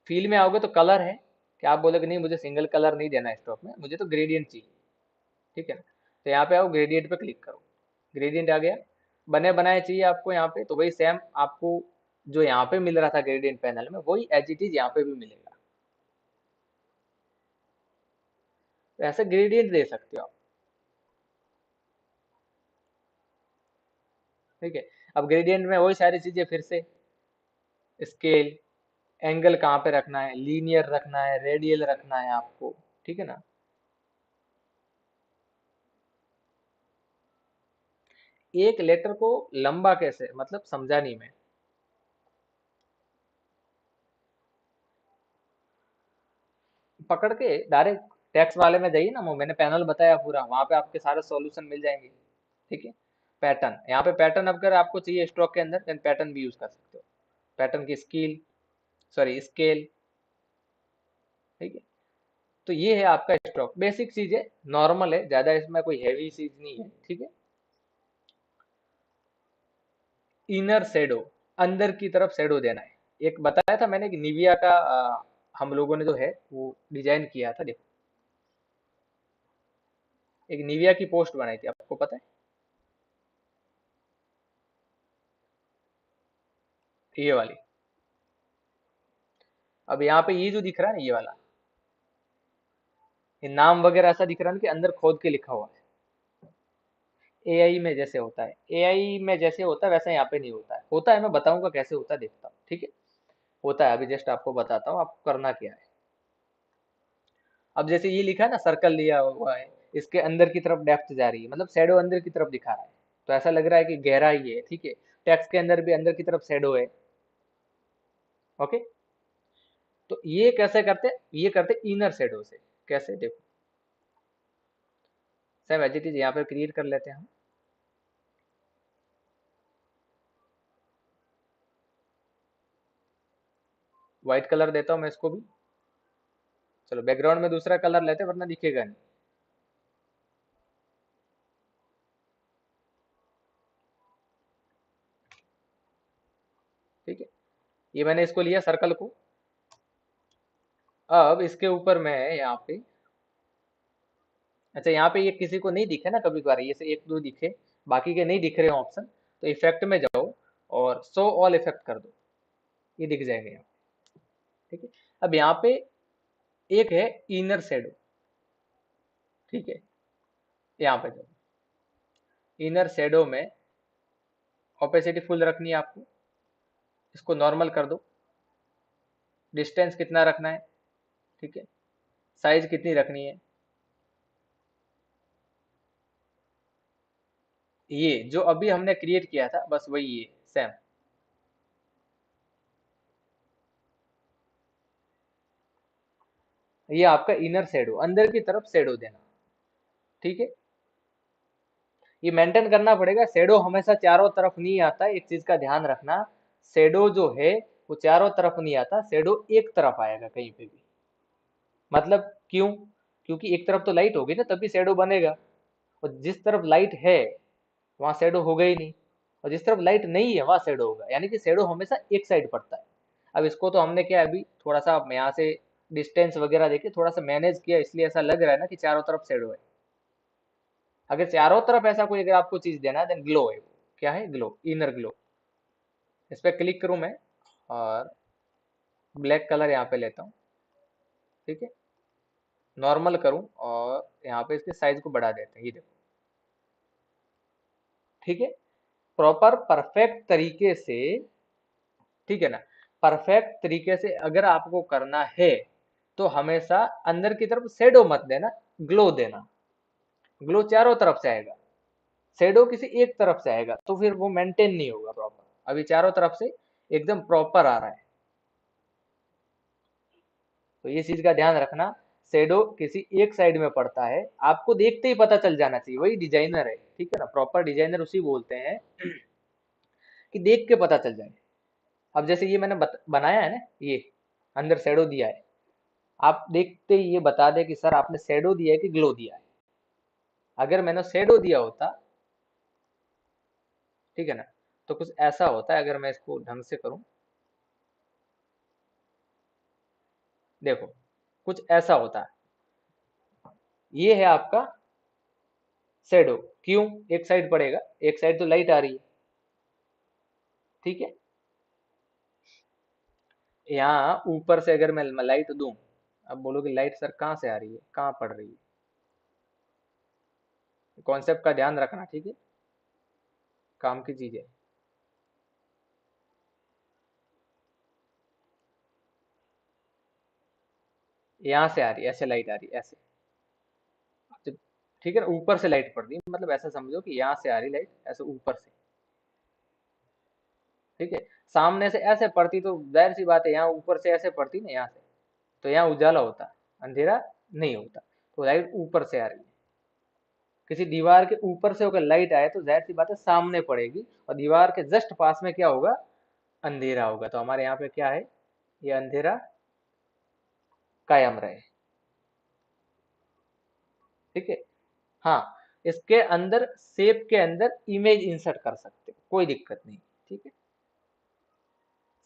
फील में आओगे तो कलर है कि आप बोलोगे नहीं मुझे सिंगल कलर नहीं देना स्ट्रोक में, मुझे तो ग्रेडियंट चाहिए, ठीक है ना। तो यहाँ पे आओ, ग्रेडियंट पे क्लिक करो, ग्रेडियंट आ गया। बने बनाए चाहिए आपको यहाँ पे, तो वही सेम आपको जो यहाँ पे मिल रहा था ग्रेडियंट पैनल में, वही एज इट इज यहाँ पे भी मिलेगा। तो ऐसे ग्रेडियंट दे सकते हो आप, ठीक है। अब ग्रेडियंट में वही सारी चीजें फिर से, स्केल, एंगल कहाँ पे रखना है, लीनियर रखना है, रेडियल रखना है आपको, ठीक है ना। एक लेटर को लंबा कैसे, मतलब समझा नहीं मैं। पकड़ के डायरेक्ट टेक्स्ट वाले में जाइए ना, वो मैंने पैनल बताया पूरा, वहां पे आपके सारे सॉल्यूशन मिल जाएंगे, ठीक है। पैटर्न, यहाँ पे पैटर्न अगर आपको चाहिए स्ट्रोक के अंदर, देन पैटर्न भी यूज कर सकते हो। पैटर्न की स्कील, सॉरी स्केल, ठीक है। तो ये है आपका स्ट्रोक, बेसिक चीज है, नॉर्मल है, ज्यादा इसमें कोई हैवी चीज नहीं है, ठीक है। इनर शेडो, अंदर की तरफ शेडो देना है। एक बताया था मैंने कि निविया का हम लोगों ने जो है वो डिजाइन किया था, देखो। एक निविया की पोस्ट बनाई थी, आपको पता है, ये वाली। अब यहाँ पे ये जो दिख रहा है ना, ये वाला, ये नाम वगैरह ऐसा दिख रहा है ना कि अंदर खोद के लिखा हुआ है। एआई में जैसे होता है, एआई में जैसे होता है वैसा यहाँ पे नहीं होता है। होता है, मैं बताऊंगा कैसे होता है, देखता हूँ, ठीक है। होता है, अभी जस्ट आपको बताता हूँ आपको करना क्या है। अब जैसे ये लिखा है ना, सर्कल लिया हुआ है, इसके अंदर की तरफ डेप्थ जा रही है, मतलब शेडो अंदर की तरफ दिखा रहा है। तो ऐसा लग रहा है कि गहराई है, ठीक है। टेक्स्ट के अंदर भी अंदर की तरफ शेडो है, ओके। तो ये कैसे करते हैं, ये करते इनर शेडो से। कैसे, देखो। सेम एज इट इज यहाँ पे क्रिएट कर लेते हैं हम। व्हाइट कलर देता हूँ मैं इसको भी। चलो बैकग्राउंड में दूसरा कलर लेते हैं, वरना दिखेगा नहीं, ठीक है। ये मैंने इसको लिया सर्कल को। अब इसके ऊपर मैं यहाँ पे, अच्छा यहाँ पे ये किसी को नहीं दिखे ना, कभी कभार ये से एक दो दिखे, बाकी के नहीं दिख रहे ऑप्शन, तो इफेक्ट में जाओ और शो ऑल इफेक्ट कर दो, ये दिख जाएंगे यहाँ, ठीक है। अब यहाँ पे एक है इनर शेडो, ठीक है। यहाँ पे जाओ, इनर शेडो में ओपेसिटी फुल रखनी है आपको, इसको नॉर्मल कर दो। डिस्टेंस कितना रखना है, ठीक है। साइज कितनी रखनी है, ये जो अभी हमने क्रिएट किया था बस वही ये सेम। ये आपका इनर शेडो, अंदर की तरफ शेडो देना। ठीक है, ये मेंटेन करना पड़ेगा। शेडो हमेशा चारों तरफ नहीं आता, एक चीज का ध्यान रखना। शेडो जो है वो चारों तरफ नहीं आता, शेडो एक तरफ आएगा कहीं पे भी। मतलब क्यों? क्योंकि एक तरफ तो लाइट होगी ना तभी शेडो बनेगा, और जिस तरफ लाइट है वहां शेडो होगा ही नहीं, और जिस तरफ लाइट नहीं है वहां शेडो होगा, यानी कि शेडो हमेशा एक साइड पड़ता है। अब इसको तो हमने क्या अभी थोड़ा सा यहाँ से डिस्टेंस वगैरह देके थोड़ा सा मैनेज किया, इसलिए ऐसा लग रहा है ना कि चारों तरफ शेडो है। अगर चारों तरफ ऐसा कोई अगर आपको चीज देना है देन ग्लो है वो। क्या है? Glow, inner glow. इस पर क्लिक करूं मैं और ब्लैक कलर यहाँ पे लेता हूँ। ठीक है, नॉर्मल करूं और यहाँ पे इसके साइज को बढ़ा देते हैं, ये देखो। ठीक है, प्रॉपर परफेक्ट तरीके से। ठीक है ना, परफेक्ट तरीके से अगर आपको करना है तो हमेशा अंदर की तरफ शेडो मत देना, ग्लो देना। ग्लो चारों तरफ से आएगा, शेडो किसी एक तरफ से आएगा तो फिर वो मेंटेन नहीं होगा प्रॉपर। अभी चारों तरफ से एकदम प्रॉपर आ रहा है, तो ये चीज का ध्यान रखना। शेडो किसी एक साइड में पड़ता है, आपको देखते ही पता चल जाना चाहिए, वही डिजाइनर है। ठीक है ना, प्रॉपर डिजाइनर उसी बोलते हैं कि देख के पता चल जाए। अब जैसे ये मैंने बनाया है ना, ये अंदर शेडो दिया है, आप देखते ही ये बता दे कि सर आपने शेडो दिया है कि ग्लो दिया है। अगर मैंने शेडो दिया होता, ठीक है ना, तो कुछ ऐसा होता है। अगर मैं इसको ढंग से करूं, देखो कुछ ऐसा होता है। ये है आपका शेडो। क्यों एक साइड पड़ेगा? एक साइड तो लाइट आ रही है। ठीक है, यहाँ ऊपर से अगर मैं लाइट दूं, अब बोलोगे लाइट सर कहाँ से आ रही है, कहाँ पड़ रही है? कॉन्सेप्ट का ध्यान रखना, ठीक है, काम की चीज है। यहाँ से आ रही है, ऐसे लाइट आ रही है ऐसे। जब- ठीक है ना, ऊपर से लाइट पड़ रही है, मतलब ऐसा समझो कि यहाँ से आ रही लाइट ऐसे ऊपर से। ठीक है, सामने से ऐसे पड़ती तो जाहिर सी बात है यहाँ ऊपर से ऐसे पड़ती ना यहाँ से, तो यहाँ उजाला होता, अंधेरा नहीं होता। तो लाइट ऊपर से आ रही है। किसी दीवार के ऊपर से अगर लाइट आए तो जाहिर सी बात है सामने पड़ेगी, और दीवार के जस्ट पास में क्या होगा? अंधेरा होगा। तो हमारे यहाँ पे क्या है? ये अंधेरा कायम रहे। ठीक है, हाँ, इसके अंदर शेप के अंदर इमेज इंसर्ट कर सकते हो, कोई दिक्कत नहीं। ठीक है,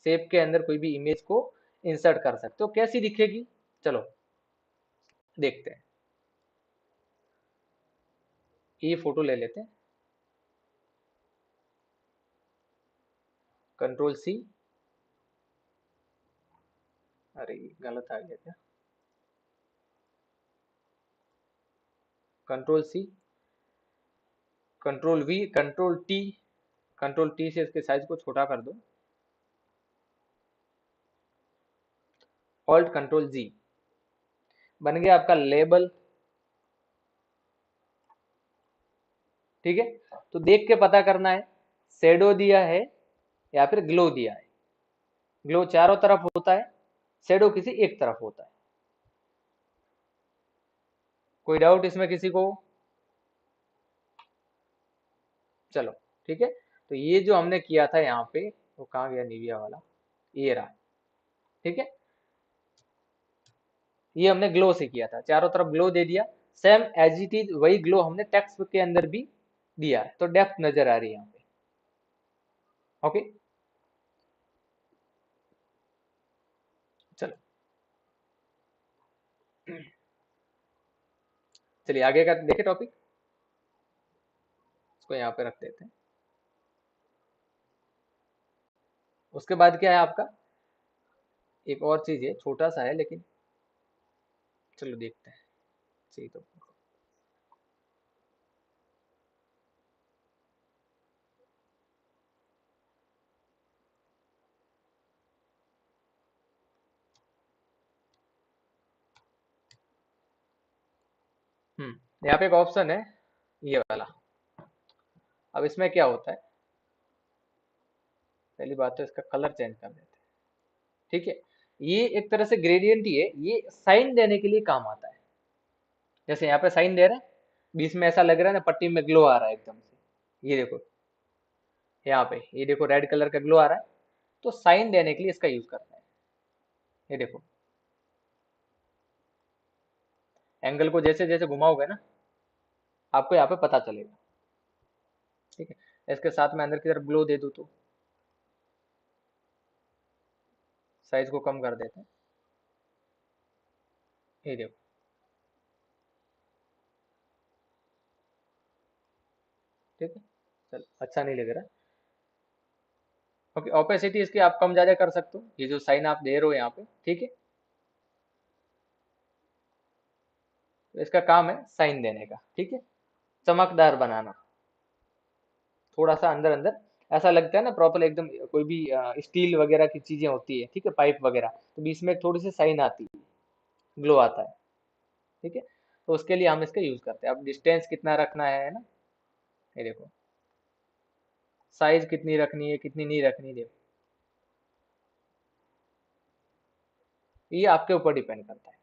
शेप के अंदर कोई भी इमेज को इंसर्ट कर सकते हो, कैसी दिखेगी? चलो देखते हैं। ये फोटो ले लेते हैं, कंट्रोल सी। अरे ये गलत आ गया क्या? Control C, control V, control T. Control T से इसके साइज को छोटा कर दो। ऑल्ट कंट्रोल जी, बन गया आपका लेबल। ठीक है, तो देख के पता करना है शेडो दिया है या फिर ग्लो दिया है। ग्लो चारों तरफ होता है, शेडो किसी एक तरफ होता है। कोई डाउट इसमें किसी को? चलो ठीक है, तो ये जो हमने किया था यहाँ पे, वो कहाँ गया निविया वाला? ये रहा। ठीक है, ये हमने ग्लो से किया था, चारों तरफ ग्लो दे दिया। सेम एज इट इज वही ग्लो हमने टेक्स्ट के अंदर भी दिया है, तो डेप्थ नजर आ रही है यहाँ पे। ओके, चलो चलिए आगे का देखे टॉपिक, इसको यहाँ पे रख देते हैं। उसके बाद क्या है आपका? एक और चीज है, छोटा सा है लेकिन चलो देखते हैं। सही तो, यहाँ पे एक ऑप्शन है ये वाला। अब इसमें क्या होता है, पहली बात तो इसका कलर चेंज कर देते हैं। ठीक है, ये एक तरह से ग्रेडियंट ही है, ये साइन देने के लिए काम आता है। जैसे यहाँ पे साइन दे रहे हैं, बीच में ऐसा लग रहा है ना पट्टी में ग्लो आ रहा है एकदम से, ये देखो यहाँ पे, ये देखो रेड कलर का ग्लो आ रहा है, तो साइन देने के लिए इसका यूज करते हैं। ये देखो, एंगल को जैसे जैसे घुमाओगे ना, आपको यहाँ पे पता चलेगा। ठीक है, इसके साथ में अंदर की तरफ ग्लो दे दूँ तो साइज को कम कर देते हैं। ये देखो, ठीक है, चल अच्छा नहीं लग रहा। ओके, ओपेसिटी इसकी आप कम ज्यादा कर सकते हो, ये जो साइन आप दे रहे हो यहाँ पे। ठीक है, तो इसका काम है साइन देने का। ठीक है, चमकदार बनाना, थोड़ा सा अंदर अंदर ऐसा लगता है ना प्रॉपर एकदम, कोई भी स्टील वगैरह की चीजें होती है, ठीक है, पाइप वगैरह, तो बीच में थोड़ी सी साइन आती है, ग्लो आता है। ठीक है, तो उसके लिए हम इसका यूज करते हैं। अब डिस्टेंस कितना रखना है ना, ये देखो, साइज कितनी रखनी है कितनी नहीं रखनी, देखो ये आपके ऊपर डिपेंड करता है।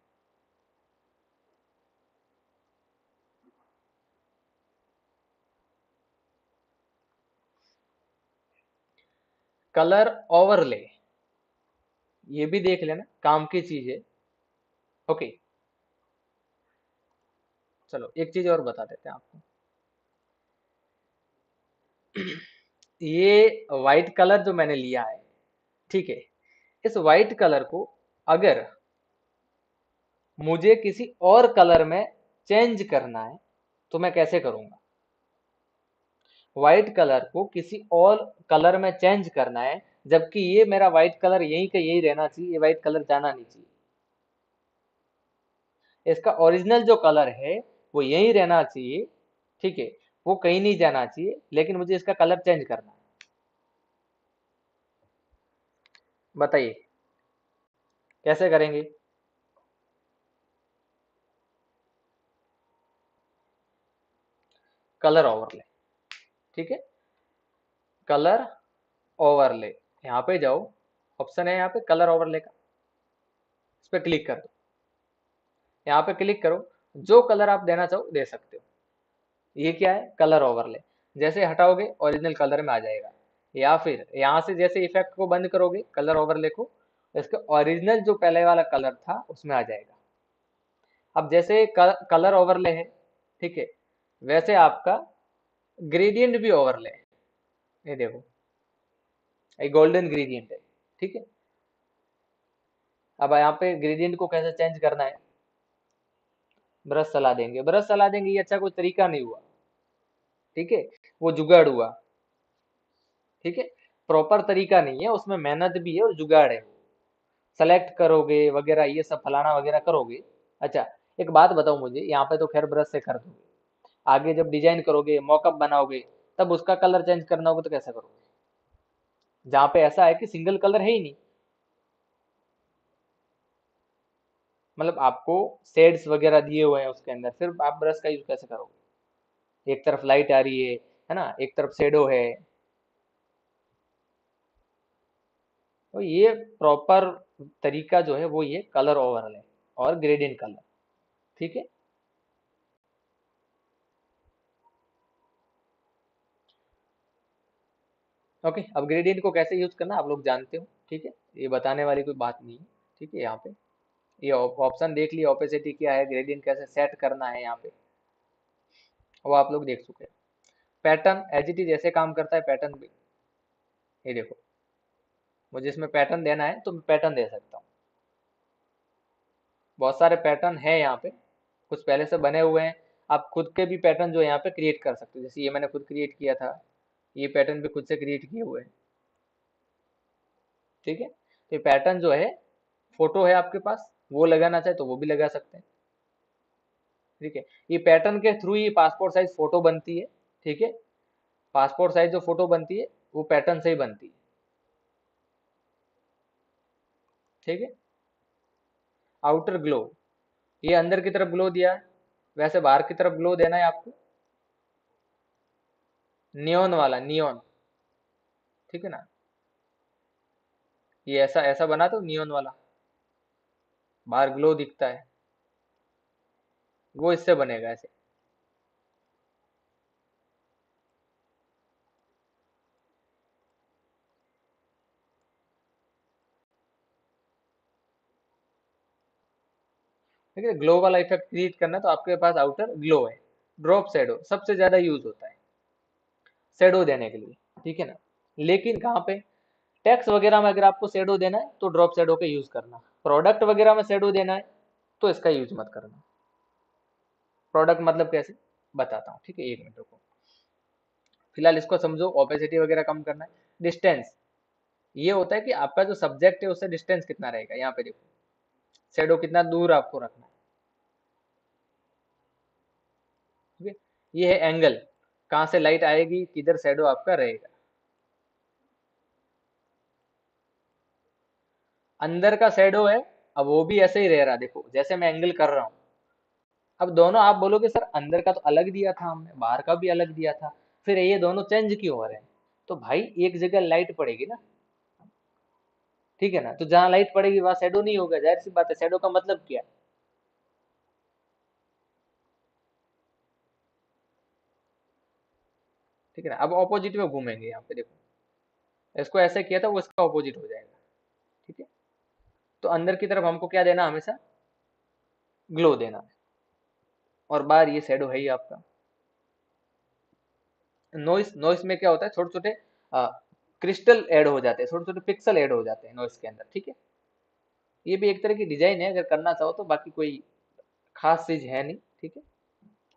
कलर ओवरले, ये भी देख लेना, काम की चीज है। ओके, चलो एक चीज और बता देते हैं आपको। ये व्हाइट कलर जो मैंने लिया है, ठीक है, इस व्हाइट कलर को अगर मुझे किसी और कलर में चेंज करना है तो मैं कैसे करूंगा। व्हाइट कलर को किसी और कलर में चेंज करना है, जबकि ये मेरा व्हाइट कलर यहीं का यही रहना चाहिए, ये व्हाइट कलर जाना नहीं चाहिए। इसका ओरिजिनल जो कलर है वो यहीं रहना चाहिए। ठीक है, वो कहीं नहीं जाना चाहिए, लेकिन मुझे इसका कलर चेंज करना है। बताइए कैसे करेंगे। कलर ओवरले, ठीक है, कलर ओवरले, यहाँ पे जाओ, ऑप्शन है यहाँ पे कलर ओवरले का, इस पे क्लिक कर दो। यहाँ पे क्लिक करो, जो कलर आप देना चाहो दे सकते हो। ये क्या है, कलर ओवरले। जैसे हटाओगे ओरिजिनल कलर में आ जाएगा, या फिर यहाँ से जैसे इफेक्ट को बंद करोगे कलर ओवरले को, इसके ओरिजिनल जो पहले वाला कलर था उसमें आ जाएगा। अब जैसे कलर ओवरले है, ठीक है, वैसे आपका ग्रेडियंट भी ओवरले है। ये देखो, ये गोल्डन ग्रेडियंट है। ठीक है, अब यहाँ पे ग्रेडियंट को कैसे चेंज करना है, ब्रश चला देंगे, ब्रश चला देंगे, ये अच्छा कोई तरीका नहीं हुआ। ठीक है, वो जुगाड़ हुआ। ठीक है, प्रॉपर तरीका नहीं है, उसमें मेहनत भी है और जुगाड़ है। सेलेक्ट करोगे वगैरह ये सब फलाना वगैरह करोगे। अच्छा, एक बात बताओ मुझे, यहाँ पे तो खैर ब्रश से कर दोगे, आगे जब डिजाइन करोगे मॉकअप बनाओगे, तब उसका कलर चेंज करना होगा तो कैसे करोगे, जहाँ पे ऐसा है कि सिंगल कलर है ही नहीं। मतलब आपको शेड्स वगैरह दिए हुए हैं उसके अंदर, फिर आप ब्रश का यूज कैसे करोगे। एक तरफ लाइट आ रही है ना, एक तरफ शेडो है। तो ये प्रॉपर तरीका जो है वो ये कलर ओवरले और ग्रेडियंट कलर। ठीक है, ओके, अब ग्रेडियंट को कैसे यूज करना आप लोग जानते हो। ठीक है, ये बताने वाली कोई बात नहीं है। ठीक है, यहाँ पे ये ऑप्शन देख लिया, ओपेसिटी क्या है, ग्रेडियंट कैसे सेट करना है यहाँ पे, वो आप लोग देख चुके हैं। पैटर्न एज इट इज ऐसे काम करता है, पैटर्न भी ये देखो, मुझे इसमें पैटर्न देना है तो मैं पैटर्न दे सकता हूँ। बहुत सारे पैटर्न है यहाँ पे, कुछ पहले से बने हुए हैं। आप खुद के भी पैटर्न जो है यहाँ पे क्रिएट कर सकते हो, जैसे ये मैंने खुद क्रिएट किया था, ये पैटर्न भी खुद से क्रिएट किए हुए हैं। ठीक है, तो ये पैटर्न जो है, फोटो है आपके पास, वो लगाना चाहे तो वो भी लगा सकते हैं। ठीक है, ये पैटर्न के थ्रू ही पासपोर्ट साइज फोटो बनती है। ठीक है, पासपोर्ट साइज जो फोटो बनती है वो पैटर्न से ही बनती है। ठीक है, आउटर ग्लो, ये अंदर की तरफ ग्लो दिया है, वैसे बाहर की तरफ ग्लो देना है आपको। नियॉन वाला, नियॉन, ठीक है ना। ये ऐसा ऐसा बना दो नियॉन वाला, बाहर ग्लो दिखता है, वो इससे बनेगा ऐसे। ठीक है, ग्लो वाला इफेक्ट क्रिएट करना है तो आपके पास आउटर ग्लो है। ड्रॉप शेडो सबसे ज्यादा यूज होता है शेडो देने के लिए, ठीक है ना। लेकिन कहाँ पे, टेक्स्ट वगैरह में अगर आपको शेडो देना है तो ड्रॉप शेडो का यूज करना, प्रोडक्ट वगैरह में शेडो देना है तो इसका यूज मत करना। प्रोडक्ट मतलब कैसे, बताता हूँ, ठीक है, एक मिनट रुको। फिलहाल इसको समझो, ओपेसिटी वगैरह कम करना है। डिस्टेंस, ये होता है कि आपका जो सब्जेक्ट है उससे डिस्टेंस कितना रहेगा, यहाँ पे देखो शेडो कितना दूर आपको रखना है, ठीक है। ये है एंगल, कहाँ से लाइट आएगी, किधर शेडो आपका रहेगा। अंदर का शेडो है, अब वो भी ऐसे ही रह रहा, देखो जैसे मैं एंगल कर रहा हूँ। अब दोनों आप बोलोगे सर अंदर का तो अलग दिया था हमने, बाहर का भी अलग दिया था, फिर ये दोनों चेंज क्यों हो रहे हैं। तो भाई एक जगह लाइट पड़ेगी ना, ठीक है ना, तो जहां लाइट पड़ेगी वहां शेडो नहीं होगा, जाहिर सी बात है, शेडो का मतलब क्या है, ठीक है ना। अब ऑपोजिट में घूमेंगे, यहाँ पे देखो, इसको ऐसे किया था वो इसका ऑपोजिट हो जाएगा, ठीक है। तो अंदर की तरफ हमको क्या देना, हमेशा ग्लो देना है, और बाहर ये शेडो है ही आपका। नॉइस, नॉइस में क्या होता है, छोटे छोटे क्रिस्टल ऐड हो जाते हैं, छोटे छोटे पिक्सल ऐड हो जाते हैं नॉइस के अंदर, ठीक है। ये भी एक तरह की डिजाइन है, अगर करना चाहो तो, बाकी कोई खास चीज है नहीं, ठीक है।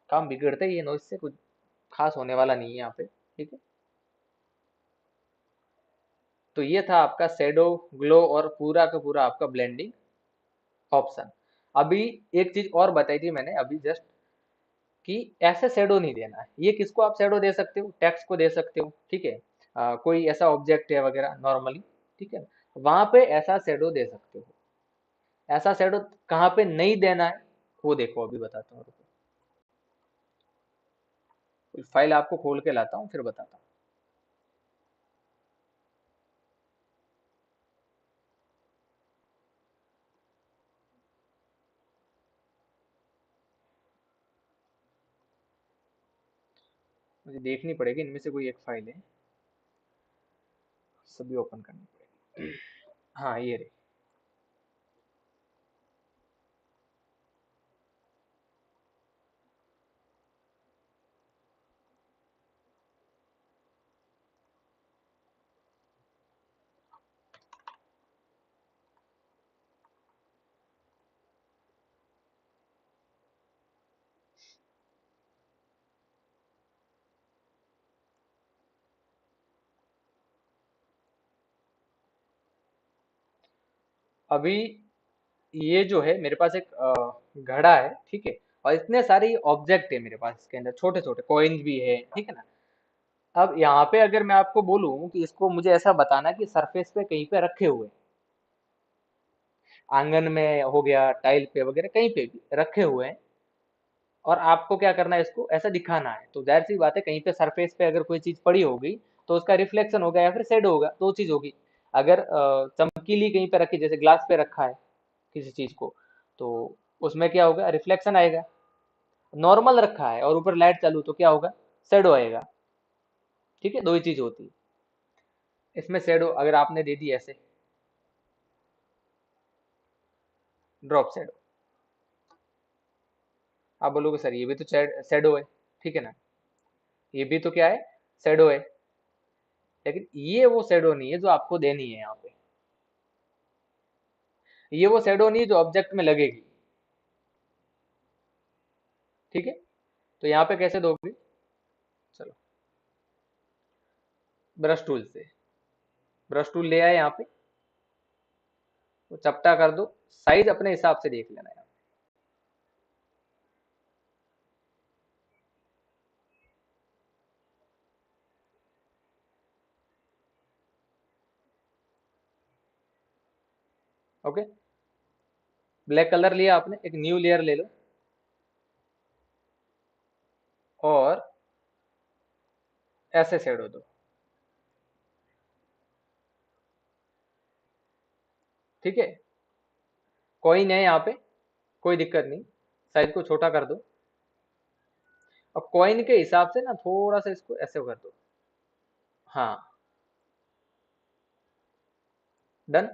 काम बिगड़ता ही है नॉइस से, कुछ खास होने वाला नहीं है यहाँ पे, ठीक है। तो ये था आपका शेडो, ग्लो और पूरा का पूरा आपका ब्लेंडिंग ऑप्शन। अभी एक चीज और बताई थी मैंने अभी जस्ट, कि ऐसे शेडो नहीं देना है। ये किसको आप शेडो दे सकते हो, टेक्स्ट को दे सकते हो, ठीक है। कोई ऐसा ऑब्जेक्ट है वगैरह नॉर्मली, ठीक है, वहां पे ऐसा शेडो दे सकते हो। ऐसा शेडो कहाँ पे नहीं देना है वो देखो, अभी बताता हूँ, फाइल आपको खोल के लाता हूँ फिर बताता हूँ। मुझे देखनी पड़ेगी, इनमें से कोई एक फाइल है, सभी ओपन करनी पड़ेगी। हाँ ये रही। अभी ये जो है मेरे पास एक घड़ा है, ठीक है, और इतने सारे ऑब्जेक्ट है मेरे पास, इसके अंदर छोटे छोटे कॉइन्स भी है, ठीक है ना। अब यहाँ पे अगर मैं आपको बोलूं कि इसको मुझे ऐसा बताना कि सरफेस पे कहीं पे रखे हुए, आंगन में हो गया, टाइल पे वगैरह कहीं पे भी रखे हुए हैं, और आपको क्या करना है, इसको ऐसा दिखाना है, तो जाहिर सी बात है कहीं पे सरफेस पे अगर कोई चीज पड़ी होगी तो उसका रिफ्लेक्शन होगा या फिर शेडो होगा, दो चीज होगी। अगर चमकीली कहीं पे रखी, जैसे ग्लास पे रखा है किसी चीज को, तो उसमें क्या होगा, रिफ्लेक्शन आएगा। नॉर्मल रखा है और ऊपर लाइट चालू तो क्या होगा, शेडो आएगा, ठीक है, दो ही चीज होती है इसमें। शेडो अगर आपने दे दी ऐसे, ड्रॉप शेडो, आप बोलोगे सर ये भी तो शेडो है, ठीक है ना, ये भी तो क्या है, शेडो है, लेकिन ये वो शेडो नहीं है जो आपको देनी है यहाँ पे। ये वो शेडो नहीं है जो ऑब्जेक्ट में लगेगी, ठीक है। तो यहाँ पे कैसे दोगे, चलो ब्रश टूल से, ब्रश टूल ले आए यहाँ पे, तो चपटा कर दो, साइज अपने हिसाब से देख लेना यहाँ। ओके, ब्लैक कलर लिया आपने, एक न्यू लेयर ले लो, और ऐसे शेडो दो। ठीक है, कॉइन है यहाँ पे, कोई दिक्कत नहीं, साइज को छोटा कर दो। अब कॉइन के हिसाब से ना थोड़ा सा इसको ऐसे कर दो। हाँ, डन।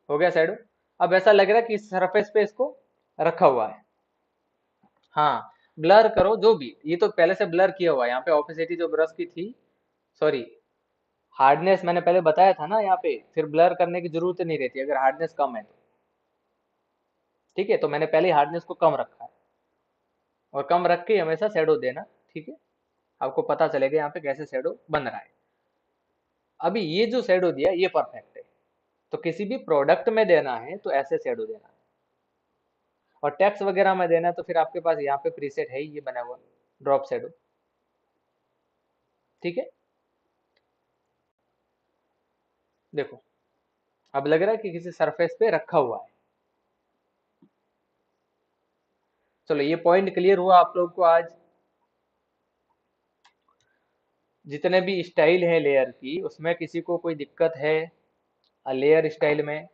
हो गया शेडो। अब ऐसा लग रहा है कि इस सरफेस पे इसको रखा हुआ है। हाँ, ब्लर करो जो भी, ये तो पहले से ब्लर किया हुआ है। यहाँ पे ऑपेसिटी जो ब्रश की थी, सॉरी, हार्डनेस मैंने पहले बताया था ना, यहाँ पे फिर ब्लर करने की जरूरत नहीं रहती अगर हार्डनेस कम है तो। ठीक है, तो मैंने पहले हार्डनेस को कम रखा है, और कम रख के हमेशा शेडो देना। ठीक है, आपको पता चलेगा यहाँ पे कैसे शेडो बन रहा है। अभी ये जो शेडो दिया ये परफेक्ट है, तो किसी भी प्रोडक्ट में देना है तो ऐसे शेडो देना है। और टेक्स्ट वगैरह में देना है तो फिर आपके पास यहाँ पे प्रीसेट है ही ये बना हुआ, ड्रॉप शेडो। ठीक है, देखो अब लग रहा है कि किसी सरफेस पे रखा हुआ है। चलो ये पॉइंट क्लियर हुआ आप लोग को आज। जितने भी स्टाइल है लेयर की, उसमें किसी को कोई दिक्कत है लेयर स्टाइल में?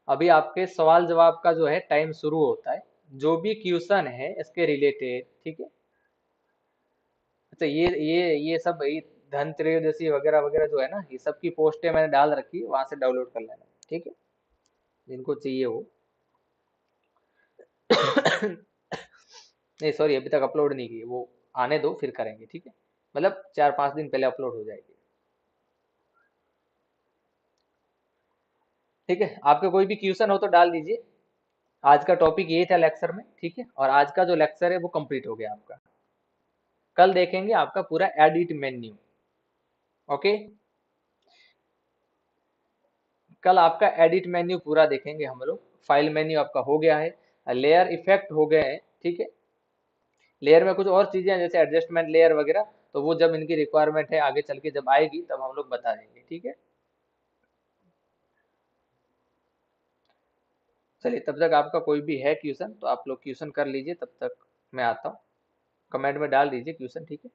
अभी आपके सवाल जवाब का जो है टाइम शुरू होता है, जो भी क्वेश्चन है इसके रिलेटेड। ठीक है, अच्छा ये सब ये धन त्रयोदशी वगैरह वगैरह जो है ना, ये सब की पोस्टें मैंने डाल रखी है, वहां से डाउनलोड कर लेना। ठीक है, जिनको चाहिए हो। नहीं सॉरी, अभी तक अपलोड नहीं की, वो आने दो फिर करेंगे। ठीक है, मतलब 4-5 दिन पहले अपलोड हो जाएगी। ठीक है, आपके कोई भी क्वेश्चन हो तो डाल दीजिए। आज का टॉपिक ये था लेक्चर में। ठीक है, और आज का जो लेक्चर है वो कंप्लीट हो गया आपका। कल देखेंगे आपका पूरा एडिट मेन्यू। ओके, कल आपका एडिट मेन्यू पूरा देखेंगे हम लोग। फाइल मेन्यू आपका हो गया है, लेयर इफेक्ट हो गए हैं। ठीक है, लेयर में कुछ और चीजें हैं जैसे एडजस्टमेंट लेयर वगैरह, तो वो जब इनकी रिक्वायरमेंट है आगे चल के जब आएगी तब हम लोग बता देंगे। ठीक है, चलिए तब तक आपका कोई भी है क्वेश्चन तो आप लोग क्वेश्चन कर लीजिए, तब तक मैं आता हूँ। कमेंट में डाल दीजिए क्वेश्चन। ठीक है।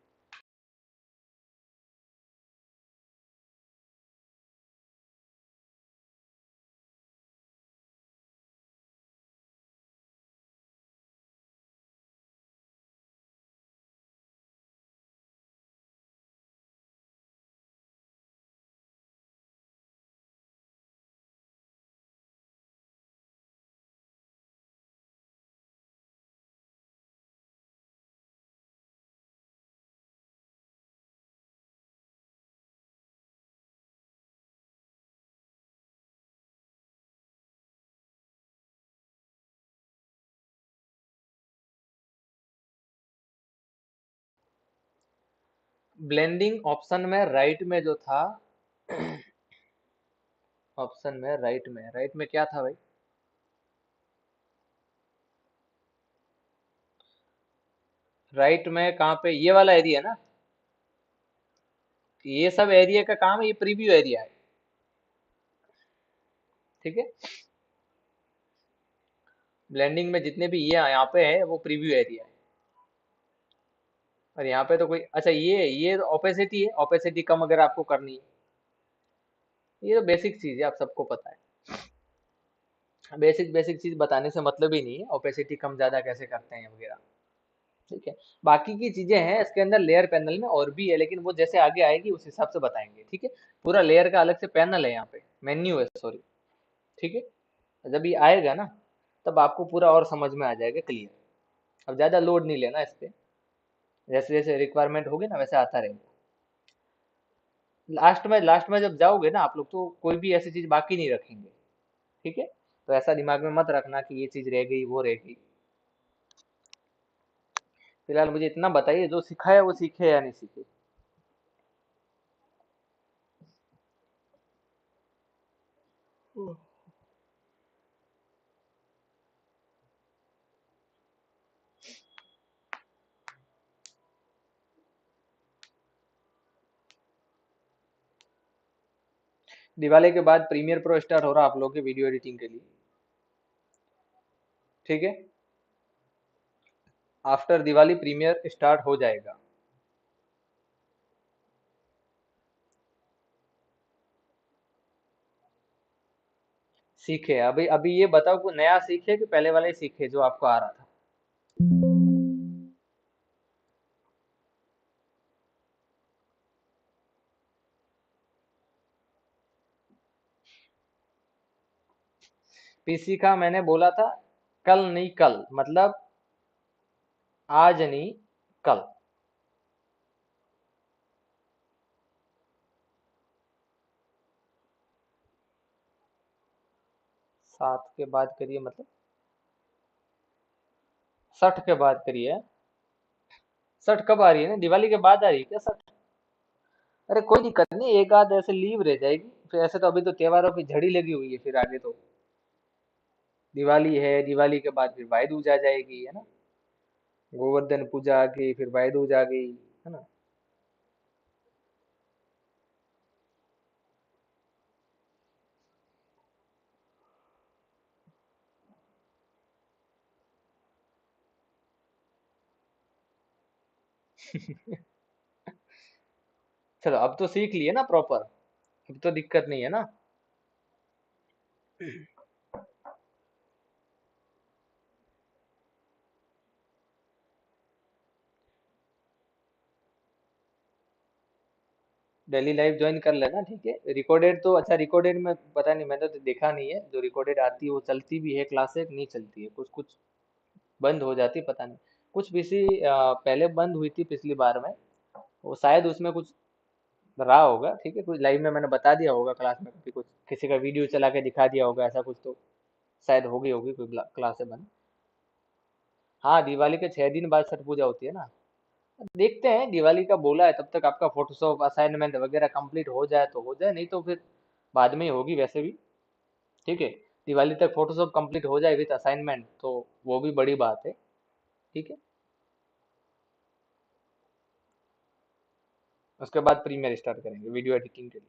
ब्लेंडिंग ऑप्शन में राइट में जो था, ऑप्शन में राइट में क्या था भाई? राइट में कहाँ पे? ये वाला एरिया ना, ये सब एरिया का काम है, ये प्रीव्यू एरिया है। ठीक है, ब्लेंडिंग में जितने भी ये यहाँ पे है वो प्रीव्यू एरिया है। और यहाँ पे तो कोई, अच्छा ये ओपेसिटी है, ओपेसिटी कम अगर आपको करनी है, ये तो बेसिक चीज है, आप सबको पता है। बेसिक बेसिक चीज बताने से मतलब ही नहीं है ओपेसिटी कम ज्यादा कैसे करते हैं वगैरह। ठीक है, बाकी की चीजें हैं इसके अंदर लेयर पैनल में और भी है, लेकिन वो जैसे आगे आएगी उस हिसाब से बताएंगे। ठीक है, पूरा लेयर का अलग से पैनल है, यहाँ पे मेन्यू है, सॉरी। ठीक है, जब ये आएगा ना तब आपको पूरा और समझ में आ जाएगा क्लियर। अब ज्यादा लोड नहीं लेना इस पे, जैसे जैसे रिक्वायरमेंट होगी ना वैसे आता रहेगा। लास्ट में जब जाओगे ना आप लोग तो कोई भी ऐसी चीज बाकी नहीं रखेंगे। ठीक है, तो ऐसा दिमाग में मत रखना कि ये चीज रह गई वो रह गई। फिलहाल मुझे इतना बताइए, जो सीखा है वो सीखे या नहीं सीखे? दिवाली के बाद प्रीमियर प्रो स्टार्ट हो रहा है आप लोग के वीडियो एडिटिंग के लिए, ठीक है। आफ्टर दिवाली प्रीमियर स्टार्ट हो जाएगा। सीखे अभी अभी ये बताओ कोई नया सीखे कि पहले वाला ही सीखे जो आपको आ रहा था। पीसी का मैंने बोला था कल नहीं कल, मतलब आज नहीं कल। 7 के बाद करिए मतलब 60 के बाद करिए। 60 कब आ रही है ना, दिवाली के बाद आ रही है क्या 60? अरे कोई दिक्कत नहीं, एक आध ऐसे लीव रह जाएगी, फिर ऐसे तो अभी तो त्योहारों की झड़ी लगी हुई है, फिर आगे तो दिवाली है, दिवाली के बाद फिर भाई दूज आ जाएगी, है ना। गोवर्धन पूजा आ गई, फिर भाई दूज आ गई, है ना। चलो अब तो सीख लिए ना प्रॉपर, अब तो दिक्कत नहीं है ना। डेली लाइव ज्वाइन कर लेना, ठीक है। रिकॉर्डेड तो अच्छा, रिकॉर्डेड में पता नहीं, मैंने तो देखा नहीं है, जो रिकॉर्डेड आती है वो चलती भी है, क्लासेस नहीं चलती है, कुछ कुछ बंद हो जाती है, पता नहीं। कुछ पीसी पहले बंद हुई थी पिछली बार में, वो शायद उसमें कुछ रहा होगा, ठीक है। कुछ लाइव में मैंने बता दिया होगा क्लास में, कभी कुछ किसी का वीडियो चला के दिखा दिया होगा, ऐसा कुछ तो शायद हो गई होगी कोई क्लास बंद। हाँ, दिवाली के 6 दिन बाद छठ पूजा होती है ना। देखते हैं, दिवाली का बोला है, तब तक आपका फोटोशॉप असाइनमेंट वगैरह कंप्लीट हो जाए तो हो जाए, नहीं तो फिर बाद में ही होगी वैसे भी, ठीक है। दिवाली तक फोटोशॉप कंप्लीट हो जाए विद असाइनमेंट तो वो भी बड़ी बात है, ठीक है। उसके बाद प्रीमियर स्टार्ट करेंगे वीडियो एडिटिंग के लिए।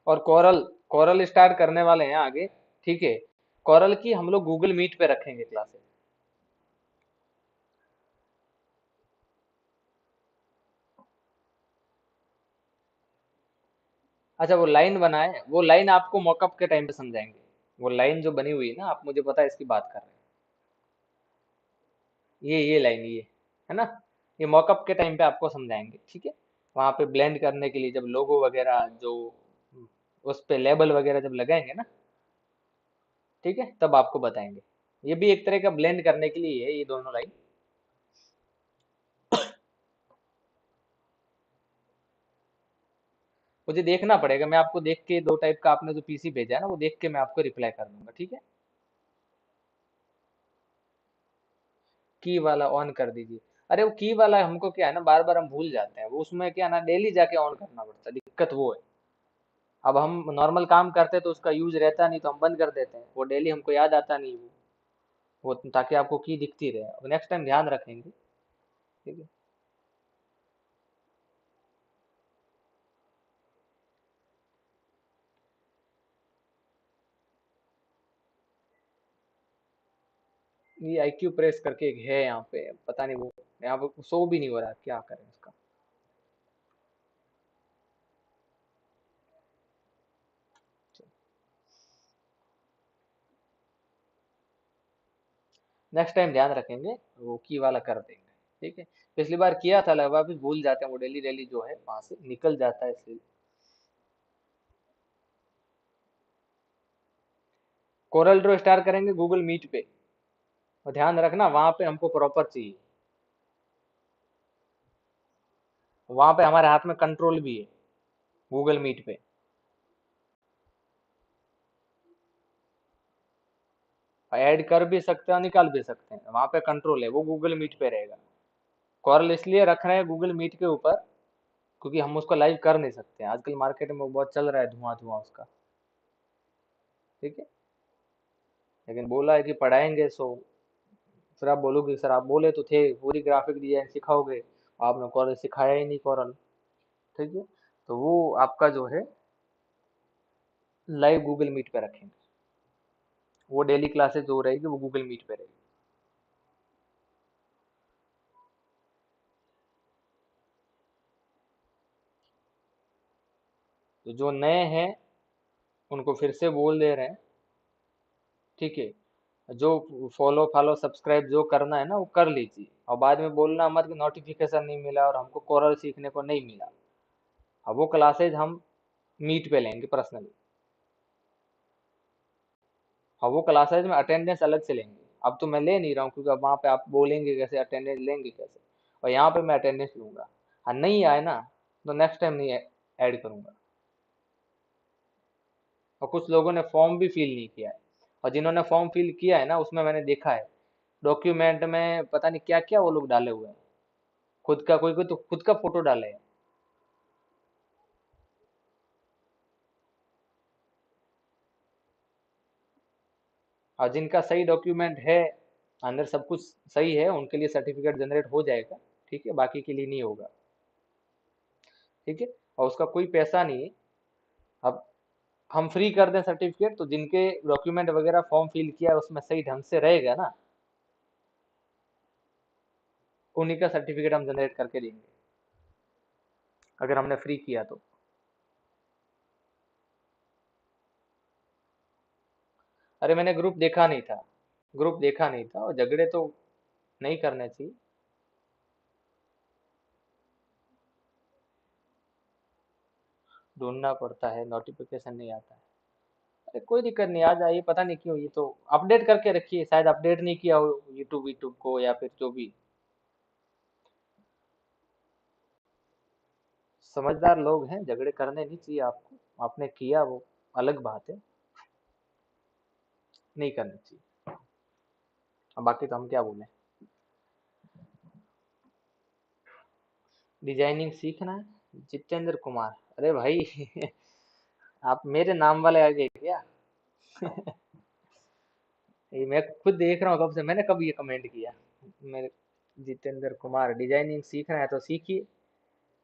और कोरल, कोरल स्टार्ट करने वाले हैं आगे, ठीक है। कोरल की हम लोग गूगल मीट पे रखेंगे क्लासेस। अच्छा वो लाइन बनाए, वो लाइन आपको मॉकअप के टाइम पे समझाएंगे। वो लाइन जो बनी हुई है ना, आप मुझे पता है इसकी बात कर रहे हैं, ये लाइन ये, है ना। ये मॉकअप के टाइम पे आपको समझाएंगे, ठीक है। वहां पे ब्लेंड करने के लिए जब लोगो वगैरह जो उस पे लेबल वगैरह जब लगाएंगे ना, ठीक है, तब आपको बताएंगे। ये भी एक तरह का ब्लेंड करने के लिए है ये दोनों लाइन। मुझे देखना पड़ेगा, मैं आपको देख के, दो टाइप का आपने जो पीसी भेजा है ना, वो देख के मैं आपको रिप्लाई कर दूंगा, ठीक है। की वाला ऑन कर दीजिए। अरे वो की वाला हमको क्या है ना, बार बार हम भूल जाते हैं, वो उसमें क्या ना डेली जाके ऑन करना पड़ता है, दिक्कत वो है। अब हम नॉर्मल काम करते हैं तो उसका यूज रहता नहीं, तो हम बंद कर देते हैं, वो डेली हमको याद आता नहीं वो ताकि आपको की दिखती रहे, नेक्स्ट टाइम ध्यान रखेंगे, ठीक है। ये IQ प्रेस करके एक है यहाँ पे, पता नहीं वो यहाँ पे शो भी नहीं हो रहा, क्या करें उसका। नेक्स्ट टाइम ध्यान रखेंगे, वो की वाला कर देंगे, ठीक है। पिछली बार किया था, लगा वापिस भूल जाते हैं, वो डेली डेली जो है वहां से निकल जाता है, इसलिए। कोरल ड्रॉ स्टार्ट करेंगे गूगल मीट पे, और ध्यान रखना वहां पे हमको प्रॉपर चाहिए, वहां पे हमारे हाथ में कंट्रोल भी है गूगल मीट पे। ऐड कर भी सकते हैं और निकाल भी सकते हैं, वहां पे कंट्रोल है, वो गूगल मीट पे रहेगा। कॉरल इसलिए रख रहे हैं गूगल मीट के ऊपर, क्योंकि हम उसको लाइव कर नहीं सकते हैं, आजकल मार्केट में वो बहुत चल रहा है, धुआं धुआं उसका, ठीक है। लेकिन बोला है कि पढ़ाएंगे, सो फिर आप बोलोगे सर, आप बोले तो थे पूरी ग्राफिक डिजाइन सिखाओगे, आपने कॉरल सिखाया ही नहीं कॉरल। ठीक है, तो वो आपका जो है लाइव गूगल मीट पे रखेंगे। वो डेली क्लासेस जो रहेगी वो गूगल मीट पे रहेगी। तो जो नए हैं उनको फिर से बोल दे रहे हैं, ठीक है, जो फॉलो फॉलो सब्सक्राइब जो करना है ना वो कर लीजिए, और बाद में बोलना मत कि नोटिफिकेशन नहीं मिला और हमको कोरल सीखने को नहीं मिला। अब वो क्लासेज हम मीट पे लेंगे पर्सनली, और वो क्लासेज में अटेंडेंस अलग से लेंगे। अब तो मैं ले नहीं रहा हूँ क्योंकि अब वहाँ पे आप बोलेंगे कैसे, अटेंडेंस लेंगे कैसे, और यहाँ पे मैं अटेंडेंस लूंगा। हाँ नहीं आए ना तो नेक्स्ट टाइम नहीं ऐड करूंगा। और कुछ लोगों ने फॉर्म भी फिल नहीं किया है, और जिन्होंने फॉर्म फिल किया है ना उसमें मैंने देखा है डॉक्यूमेंट में पता नहीं क्या क्या वो लोग डाले हुए हैं। खुद का कोई कोई तो खुद का फोटो डाले हैं। और जिनका सही डॉक्यूमेंट है, अंदर सब कुछ सही है, उनके लिए सर्टिफिकेट जनरेट हो जाएगा। ठीक है, बाकी के लिए नहीं होगा। ठीक है, और उसका कोई पैसा नहीं है। अब हम फ्री कर दें सर्टिफिकेट, तो जिनके डॉक्यूमेंट वगैरह फॉर्म फिल किया है उसमें सही ढंग से रहेगा ना, उन्हीं का सर्टिफिकेट हम जनरेट करके देंगे अगर हमने फ्री किया तो। अरे मैंने ग्रुप देखा नहीं था, ग्रुप देखा नहीं था, और झगड़े तो नहीं करने चाहिए। ढूंढना पड़ता है, नोटिफिकेशन नहीं आता है। अरे कोई दिक्कत नहीं, आ जाइए। पता नहीं क्यों ये तो अपडेट करके रखिए, शायद अपडेट नहीं किया हो यूट्यूब यूट्यूब को, या फिर जो भी। समझदार लोग हैं, झगड़े करने नहीं चाहिए आपको, आपने किया वो अलग बात है, नहीं करनी चाहिए। अब बाकी तो हम क्या बोले। डिजाइनिंग सीखना है, जितेंद्र कुमार। अरे भाई आप मेरे नाम वाले आ गए क्या? ये मैं खुद देख रहा हूँ कब से, मैंने कब ये कमेंट किया? मेरे जितेंद्र कुमार, डिजाइनिंग सीखना है तो सीखिए।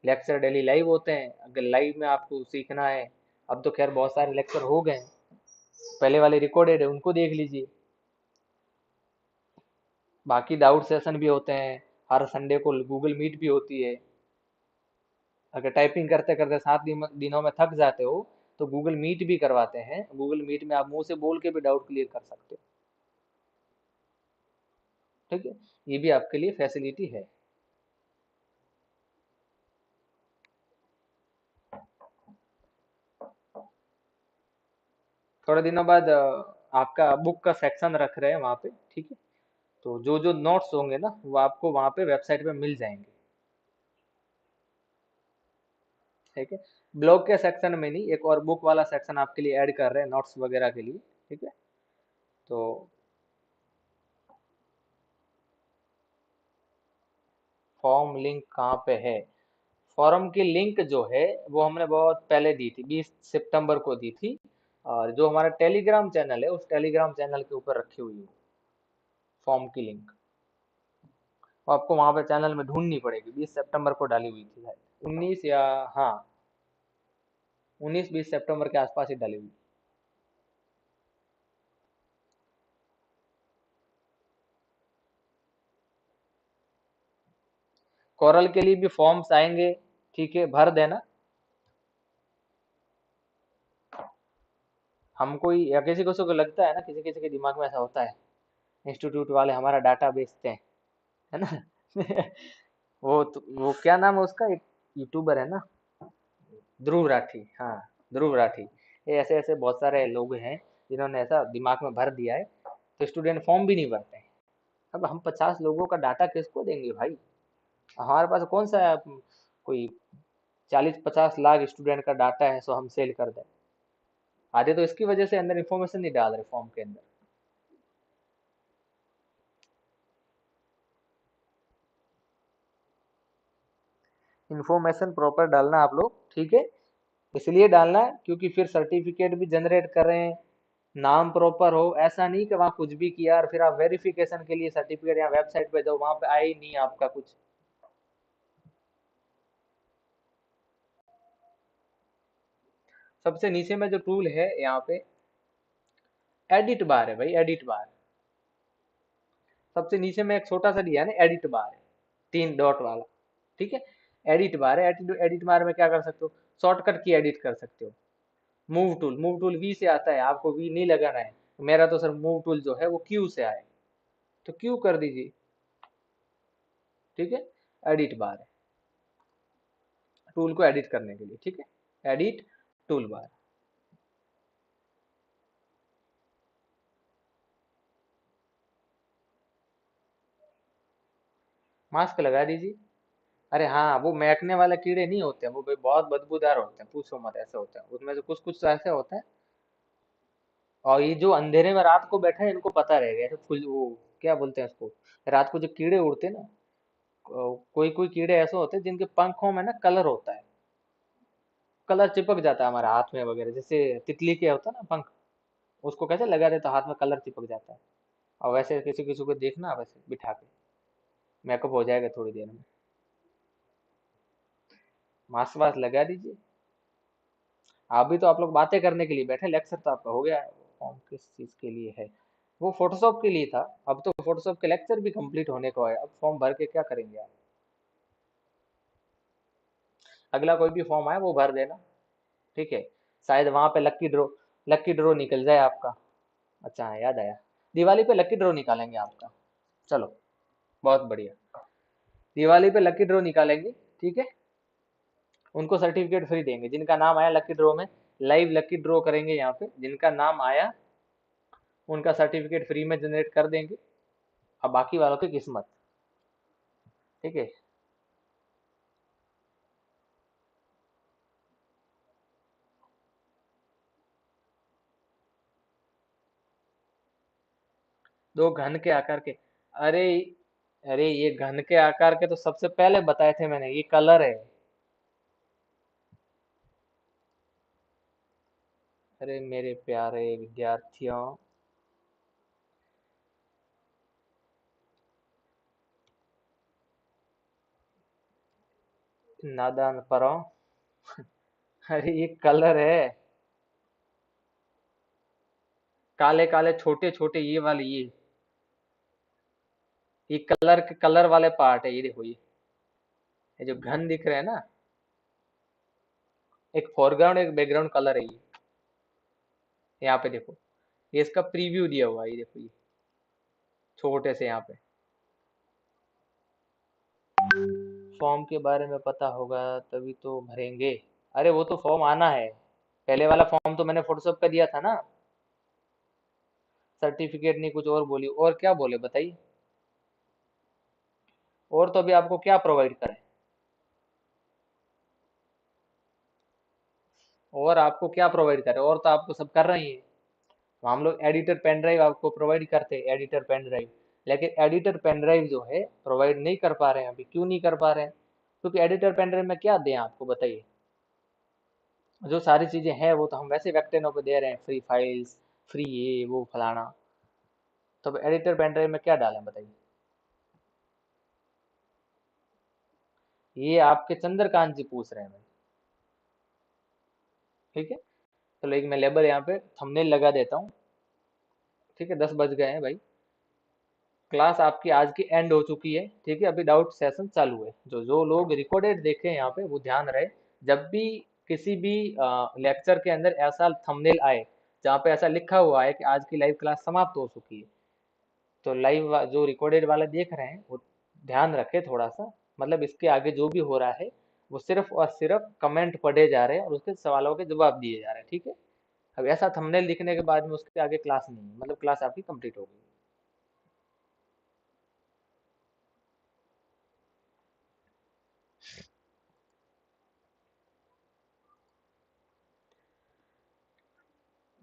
लेक्चर डेली लाइव होते हैं, अगर लाइव में आपको सीखना है। अब तो खैर बहुत सारे लेक्चर हो गए हैं, पहले वाले रिकॉर्डेड है उनको देख लीजिए। बाकी डाउट सेशन भी होते हैं, हर संडे को गूगल मीट भी होती है। अगर टाइपिंग करते करते 7 दिनों में थक जाते हो तो गूगल मीट भी करवाते हैं, गूगल मीट में आप मुंह से बोल के भी डाउट क्लियर कर सकते हो। ठीक है, ये भी आपके लिए फैसिलिटी है। थोड़े दिनों बाद आपका बुक का सेक्शन रख रहे हैं वहाँ पे। ठीक है, तो जो जो नोट्स होंगे ना वो आपको वहाँ पे वेबसाइट पे मिल जाएंगे। ठीक है, ब्लॉग के सेक्शन में नहीं, एक और बुक वाला सेक्शन आपके लिए ऐड कर रहे हैं नोट्स वगैरह के लिए। ठीक है, तो फॉर्म लिंक कहाँ पे है? फॉर्म की लिंक जो है वो हमने बहुत पहले दी थी, 20 सितंबर को दी थी। और जो हमारा टेलीग्राम चैनल है उस टेलीग्राम चैनल के ऊपर रखी हुई है फॉर्म की लिंक। वो आपको वहां पे चैनल में ढूंढनी पड़ेगी, 20 सितंबर को डाली हुई थी शायद, 19 या हाँ 19-20 सितंबर के आसपास ही डाली हुई। कोरल के लिए भी फॉर्म्स आएंगे, ठीक है, भर देना। हमको या किसी किसी को लगता है ना, किसी किसी के दिमाग में ऐसा होता है इंस्टीट्यूट वाले हमारा डाटा बेचते हैं, है ना? वो क्या नाम है उसका, एक यूट्यूबर है ना, ध्रुव राठी, हाँ ध्रुव राठी। ये ऐसे ऐसे बहुत सारे लोग हैं जिन्होंने ऐसा दिमाग में भर दिया है, तो स्टूडेंट फॉर्म भी नहीं भरते हैं। अब हम 50 लोगों का डाटा किसको देंगे भाई? हमारे पास कौन सा कोई 40-50 लाख स्टूडेंट का डाटा है सो हम सेल कर दें? आधे तो इसकी वजह से अंदर इंफॉर्मेशन नहीं डाल रहे फॉर्म के अंदर। इंफॉर्मेशन प्रॉपर डालना आप लोग, ठीक है, इसलिए डालना है क्योंकि फिर सर्टिफिकेट भी जनरेट कर रहे हैं, नाम प्रॉपर हो। ऐसा नहीं कि वहाँ कुछ भी किया और फिर आप वेरिफिकेशन के लिए सर्टिफिकेट या वेबसाइट पे जाओ वहाँ पे आए ही नहीं आपका कुछ। सबसे नीचे में जो टूल है यहाँ पे एडिट बार है भाई, एडिट बार। सबसे नीचे में एक छोटा सा दिया है ना, एडिट बार है, 3 डॉट वाला। ठीक है, एडिट बार है। एडिट एडिट बार में क्या कर सकते हो, शॉर्टकट की एडिट कर सकते हो। मूव टूल वी से आता है, आपको वी नहीं लगाना है। मेरा तो सर मूव टूल जो है वो क्यू से आए, तो क्यू कर दीजिए। ठीक है, एडिट बार है टूल को एडिट करने के लिए। ठीक है, एडिट टूल बार। मास्क लगा दीजिए। अरे हाँ, वो महकने वाले कीड़े नहीं होते हैं, वो भी बहुत बदबूदार होते हैं, पूछो मत, ऐसे होते हैं उसमें से कुछ कुछ तो ऐसे होते हैं। और ये जो अंधेरे में रात को बैठे हैं, इनको पता रहेगा ऐसे फुल वो, क्या बोलते हैं उसको, रात को जो कीड़े उड़ते हैं ना, कोई कोई कीड़े ऐसे होते हैं जिनके पंखों में ना कलर होता है, कलर चिपक जाता है हमारे हाथ में वगैरह, जैसे तितली के होता है ना पंख, उसको कैसे लगा देते तो हाथ में कलर चिपक जाता है। और वैसे किसी किसी को देखना वैसे बिठा के, मेकअप हो जाएगा थोड़ी देर में। मास्क वास्क लगा दीजिए। अभी तो आप लोग बातें करने के लिए बैठे, लेक्चर तो आपका हो गया है। फॉर्म किस चीज के लिए है, वो फोटोशॉप के लिए था। अब तो फोटोशॉप के लेक्चर भी कंप्लीट होने को है, अब फॉर्म भर के क्या करेंगे आप। अगला कोई भी फॉर्म आए वो भर देना। ठीक है, शायद वहां पे लक्की ड्रॉ निकल जाए आपका। अच्छा हाँ, याद आया, दिवाली पे लक्की ड्रॉ निकालेंगे आपका। चलो, बहुत बढ़िया, दिवाली पे लक्की ड्रॉ निकालेंगे। ठीक है, उनको सर्टिफिकेट फ्री देंगे जिनका नाम आया लक्की ड्रॉ में। लाइव लक्की ड्रॉ करेंगे यहाँ पे, जिनका नाम आया उनका सर्टिफिकेट फ्री में जनरेट कर देंगे। अब बाकी वालों की किस्मत। ठीक है, 2 घन के आकार के। अरे, अरे ये घन के आकार के तो सबसे पहले बताए थे मैंने, ये कलर है। अरे मेरे प्यारे विद्यार्थियों, नादान परो। अरे ये कलर है, काले काले छोटे छोटे ये वाले, ये कलर के कलर वाले पार्ट है, ये देखो ये जो घन दिख रहे हैं ना, एक फोरग्राउंड एक बैकग्राउंड कलर है ये। यहाँ पे देखो, ये इसका प्रीव्यू दिया हुआ है, ये देखो ये छोटे से यहाँ पे। फॉर्म के बारे में पता होगा तभी तो भरेंगे। अरे वो तो फॉर्म आना है, पहले वाला फॉर्म तो मैंने फोटोशॉप पे दिया था ना। सर्टिफिकेट नहीं, कुछ और बोली, और क्या बोले बताइए। और तो अभी आपको क्या प्रोवाइड करें, और आपको क्या प्रोवाइड करें, और तो आपको सब कर रही है। हम लोग एडिटर पेन ड्राइव आपको प्रोवाइड करते हैं, एडिटर पेन ड्राइव। लेकिन एडिटर पेन ड्राइव जो है प्रोवाइड नहीं कर पा रहे हैं अभी, क्यों नहीं कर पा रहे हैं, क्योंकि एडिटर पेन ड्राइव में क्या दें आपको बताइए। जो सारी चीजें हैं वो तो हम वैसे वेक्टेनो पे दे रहे हैं, फ्री फाइल्स, फ्री ये वो फलाना। तो एडिटर पेन ड्राइव में क्या डालें बताइए। ये आपके चंद्रकांत जी पूछ रहे हैं भाई। ठीक है, चलो एक मैं लेबर यहाँ पे थंबनेल लगा देता हूँ। ठीक है, 10 बज गए हैं भाई। क्लास आपकी आज की एंड हो चुकी है। ठीक है, अभी डाउट सेशन चालू है। जो जो लोग रिकॉर्डेड देखे यहाँ पे वो ध्यान रहे, जब भी किसी भी लेक्चर के अंदर ऐसा थंबनेल आए जहाँ पे ऐसा लिखा हुआ है कि आज की लाइव क्लास समाप्त हो चुकी है, तो लाइव जो रिकॉर्डेड वाला देख रहे हैं वो ध्यान रखे थोड़ा सा। मतलब इसके आगे जो भी हो रहा है वो सिर्फ और सिर्फ कमेंट पढ़े जा रहे हैं और उसके सवालों के जवाब दिए जा रहे हैं। ठीक है, अब ऐसा थंबनेल दिखने के बाद में उसके आगे क्लास नहीं है, मतलब क्लास आपकी कंप्लीट हो गई।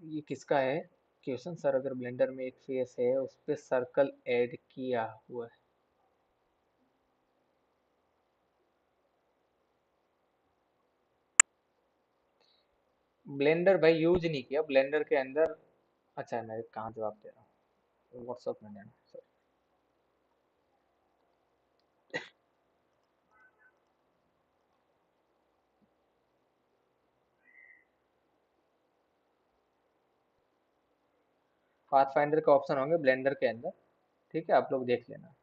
ये किसका है क्वेश्चन सर, अगर ब्लेंडर में एक फेस है उस पे सर्कल ऐड किया हुआ है। ब्लेंडर भाई यूज नहीं किया ब्लेंडर के अंदर। अच्छा मैं कहाँ जवाब दे रहा हूँ, व्हाट्सअप में देना सर। पाथ फाइंडर के ऑप्शन होंगे ब्लेंडर के अंदर, ठीक है, आप लोग देख लेना।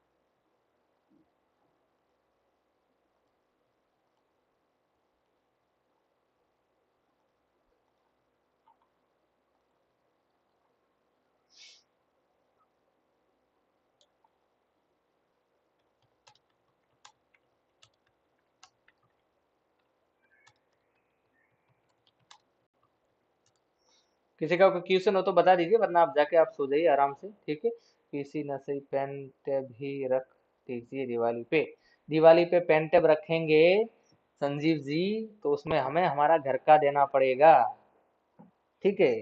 किसी का कोई क्वेश्चन हो तो बता दीजिए, वरना आप जाके आप सो जाइए आराम से, ठीक है। किसी न सही पेन टेब ही रख दीजिए दिवाली पे। दिवाली पे पेन टेब रखेंगे संजीव जी, तो उसमें हमें हमारा घर का देना पड़ेगा, ठीक है।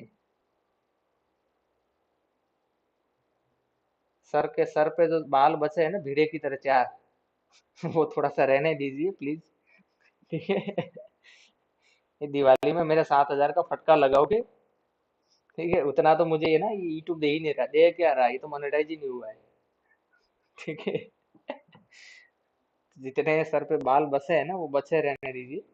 सर के सर पे जो बाल बचे हैं ना भीड़े की तरह चार, वो थोड़ा सा रहने दीजिए प्लीज, ठीक है। ये दिवाली में मेरे 7,000 का फटका लगाओगे, ठीक है, उतना तो मुझे ये ना ये यूट्यूब दे ही नहीं रहा, दे क्या रहा, ये तो मोनेटाइज ही नहीं हुआ है, ठीक है। जितने सर पे बाल बचे हैं ना वो बचे रहने दीजिए।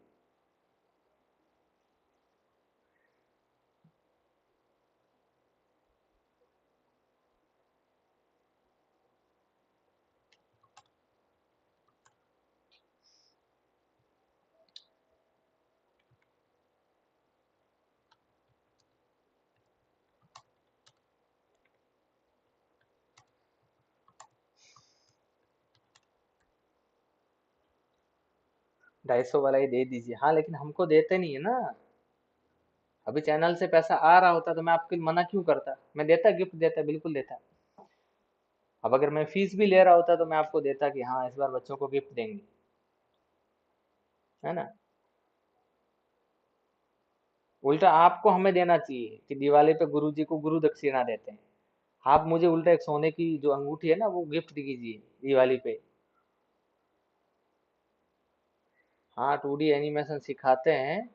₹250 वाला ही दे दीजिए, हाँ, लेकिन हमको देते नहीं है ना। अभी चैनल से पैसा आ रहा होता तो मैं आपके मना क्यों करता, मैं देता, गिफ्ट देता, बिल्कुल देता। अब अगर मैं फीस भी ले रहा होता तो मैं आपको देता कि हाँ इस बार बच्चों को गिफ्ट देंगे, है ना। उल्टा आपको हमें देना चाहिए कि दिवाली पे गुरु जी को गुरु दक्षिणा देते हैं, आप मुझे उल्टा एक सोने की जो अंगूठी है ना वो गिफ्ट कीजिए दिवाली पे। हाँ 2D एनिमेशन सिखाते हैं,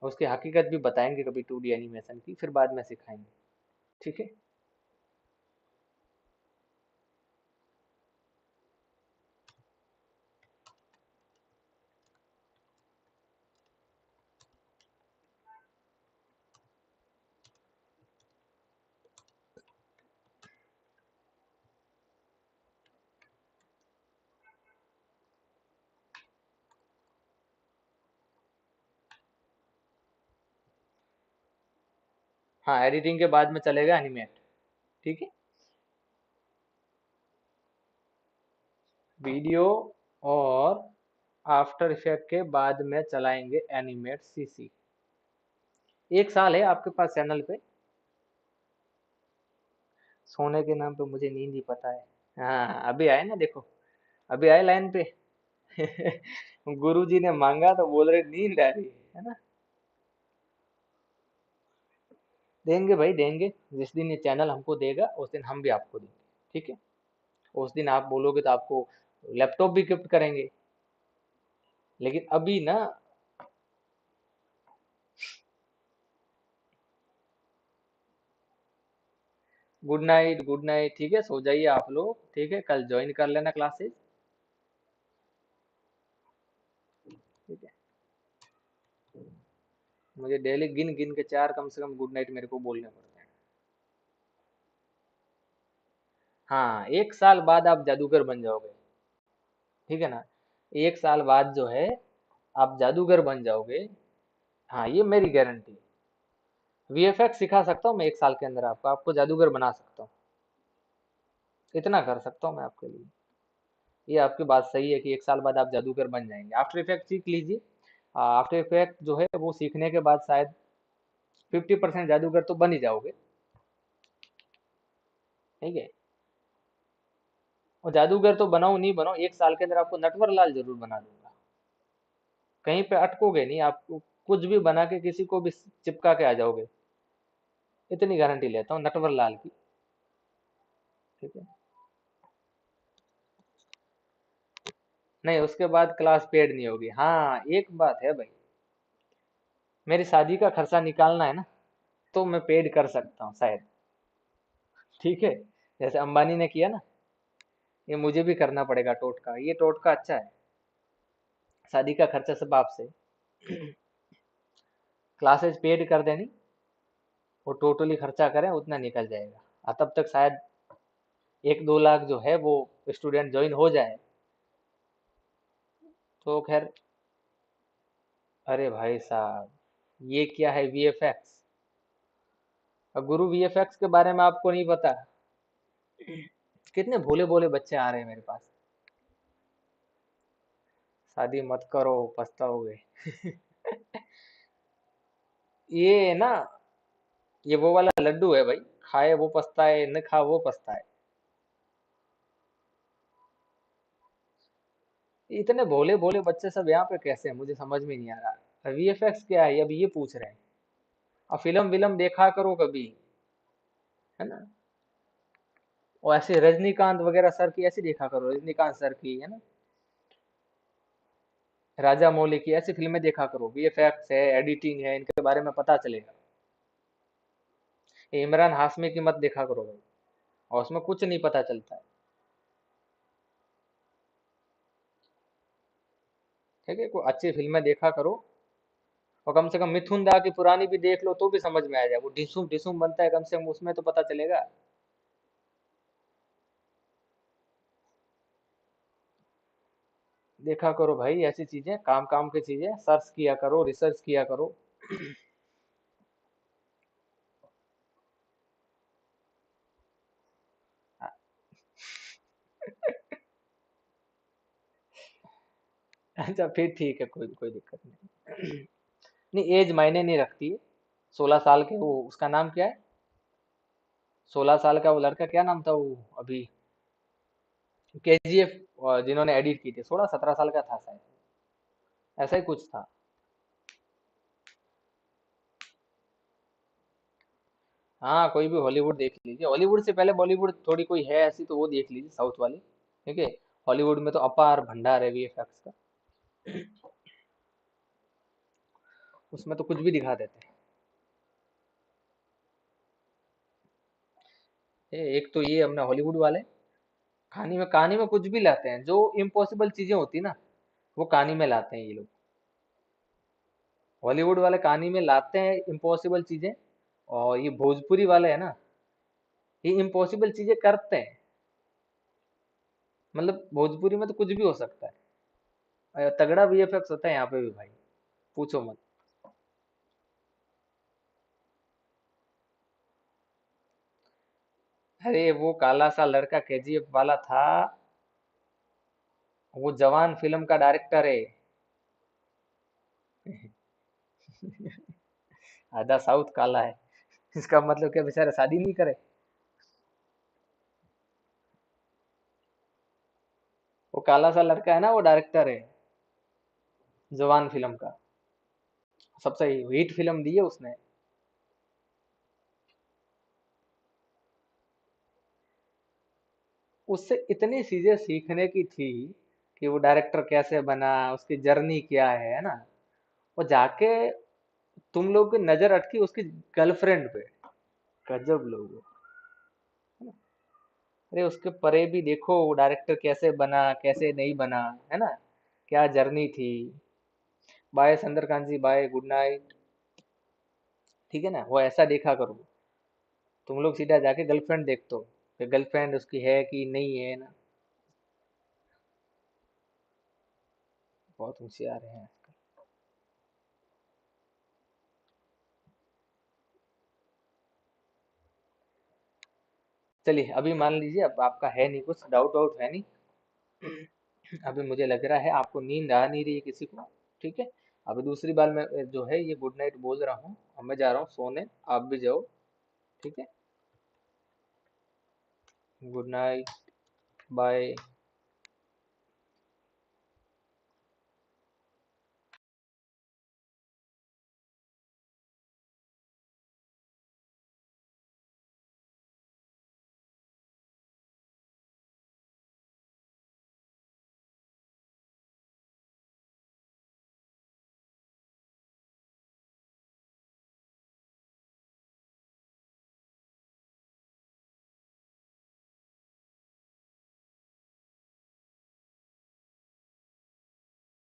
उसकी हकीकत भी बताएंगे कभी 2D एनिमेशन की, फिर बाद में सिखाएंगे, ठीक है। हाँ एडिटिंग के बाद में चलेगा एनिमेट, ठीक है। वीडियो और आफ्टर इफेक्ट के बाद में चलाएंगे एनिमेट सीसी। 1 साल है आपके पास चैनल पे। सोने के नाम पे मुझे नींद ही पता है। हाँ अभी आए ना देखो, अभी आए लाइन पे। गुरुजी ने मांगा तो बोल रहे नींद आ रही है ना। देंगे भाई देंगे, जिस दिन ये चैनल हमको देगा उस दिन हम भी आपको देंगे, ठीक है। उस दिन आप बोलोगे तो आपको लैपटॉप भी गिफ्ट करेंगे, लेकिन अभी ना। गुड नाइट, ठीक है, सो जाइए आप लोग, ठीक है, कल ज्वाइन कर लेना क्लासेस, ठीक है। मुझे डेली गिन गिन के चार कम से कम गुड नाइट मेरे को बोलने पड़ते हैं। हाँ 1 साल बाद आप जादूगर बन जाओगे, ठीक है ना। 1 साल बाद जो है आप जादूगर बन जाओगे। हाँ ये मेरी गारंटी है। वीएफएक्स सिखा सकता हूँ मैं 1 साल के अंदर, आपको आपको जादूगर बना सकता हूँ, इतना कर सकता हूँ मैं आपके लिए। ये आपकी बात सही है कि 1 साल बाद आप जादूगर बन जाएंगे। आफ्टर इफेक्ट सीख लीजिए, आफ्टर इफेक्ट जो है वो सीखने के बाद शायद 50% जादूगर तो बन ही जाओगे, ठीक है। और जादूगर तो बनाओ नहीं बनाओ, 1 साल के अंदर आपको नटवर लाल जरूर बना दूंगा। कहीं पे अटकोगे नहीं, आपको कुछ भी बना के किसी को भी चिपका के आ जाओगे, इतनी गारंटी लेता हूँ नटवर लाल की, ठीक है। नहीं उसके बाद क्लास पेड नहीं होगी। हाँ एक बात है भाई, मेरी शादी का खर्चा निकालना है ना, तो मैं पेड कर सकता हूँ शायद, ठीक है। जैसे अंबानी ने किया ना, ये मुझे भी करना पड़ेगा टोटका, ये टोटका अच्छा है। शादी का खर्चा सब आपसे, क्लासेस पेड कर देनी, वो टोटली खर्चा करें उतना निकल जाएगा, और तब तक शायद 1-2 लाख जो है वो स्टूडेंट ज्वाइन हो जाए। तो खैर, अरे भाई साहब, ये क्या है वीएफएक्स? अब गुरु वीएफएक्स के बारे में आपको नहीं पता? कितने भोले भोले बच्चे आ रहे हैं मेरे पास। शादी मत करो, पछताओगे। ये ना, ये वो वाला लड्डू है भाई, खाए वो पछताए, न खा वो पछताए। इतने भोले भोले बच्चे सब यहाँ पे कैसे हैं, मुझे समझ में नहीं आ रहा। वीएफएक्स क्या है अब ये पूछ रहे हैं। और फिल्म विल्म देखा करो कभी, है ना। और ऐसे रजनीकांत वगैरह सर की ऐसी देखा करो, रजनीकांत सर की, है ना, राजा मौली की ऐसी फिल्में देखा करो। वीएफएक्स है, एडिटिंग है, इनके बारे में पता चलेगा। ये इमरान हाशमी की मत देखा करो भाई, और उसमें कुछ नहीं पता चलता है। ठीक है, कोई अच्छी फिल्में देखा करो। और कम से कम मिथुन दा की पुरानी भी देख लो तो भी समझ में आ जाए, वो डिसूम डिसूम बनता है, कम से कम उसमें तो पता चलेगा। देखा करो भाई ऐसी चीजें, काम काम की चीजें, सर्च किया करो, रिसर्च किया करो। अच्छा फिर ठीक है, कोई कोई दिक्कत नहीं। नहीं, एज मायने नहीं रखती है। 16 साल के वो, उसका नाम क्या है, 16 साल का वो लड़का, क्या नाम था वो अभी, केजीएफ जिन्होंने एडिट की थी, 16-17 साल का था शायद, ऐसा ही कुछ था। हाँ, कोई भी हॉलीवुड देख लीजिए, हॉलीवुड से पहले बॉलीवुड थोड़ी कोई है ऐसी तो वो देख लीजिए, साउथ वाली। ठीक है, हॉलीवुड में तो अपार भंडार है वीएफएक्स का, उसमें तो कुछ भी दिखा देते हैं। एक तो ये अपना हॉलीवुड वाले कहानी में कुछ भी लाते हैं, जो इम्पॉसिबल चीजें होती है ना, वो कहानी में लाते हैं ये लोग। हॉलीवुड वाले कहानी में लाते हैं इम्पॉसिबल चीजें, और ये भोजपुरी वाले है ना, ये इम्पॉसिबल चीजें करते हैं। मतलब भोजपुरी में तो कुछ भी हो सकता है। तगड़ा वीएफएक्स होता है यहाँ पे भी भाई, पूछो मत। अरे वो काला सा लड़का केजीएफ वाला था, वो जवान फिल्म का डायरेक्टर है। आधा साउथ काला है, इसका मतलब क्या बेचारा शादी नहीं करे? वो काला सा लड़का है ना, वो डायरेक्टर है जवान फिल्म का, सबसे हिट फिल्म दी है उसने। उससे इतनी चीजें सीखने की थी, कि वो डायरेक्टर कैसे बना, उसकी जर्नी क्या है ना। वो जाके तुम लोग की नजर अटकी उसकी गर्लफ्रेंड पे, गजब लोग हो। अरे उसके परे भी देखो वो डायरेक्टर कैसे बना, कैसे नहीं बना, है ना, क्या जर्नी थी। बाय संदरकांत जी, बाय, गुड नाइट। ठीक है ना, वो ऐसा देखा करो। तुम लोग सीधा जाके गर्लफ्रेंड देखते हो, कि गर्लफ्रेंड उसकी है कि नहीं है ना। बहुत होशियार है। चलिए, अभी मान लीजिए अब आपका है नहीं, कुछ डाउट वाउट है नहीं। अभी मुझे लग रहा है आपको नींद आ नहीं रही है किसी को। ठीक है, अभी दूसरी बार मैं जो है ये गुड नाइट बोल रहा हूँ, अब मैं जा रहा हूँ सोने, आप भी जाओ। ठीक है, गुड नाइट, बाय।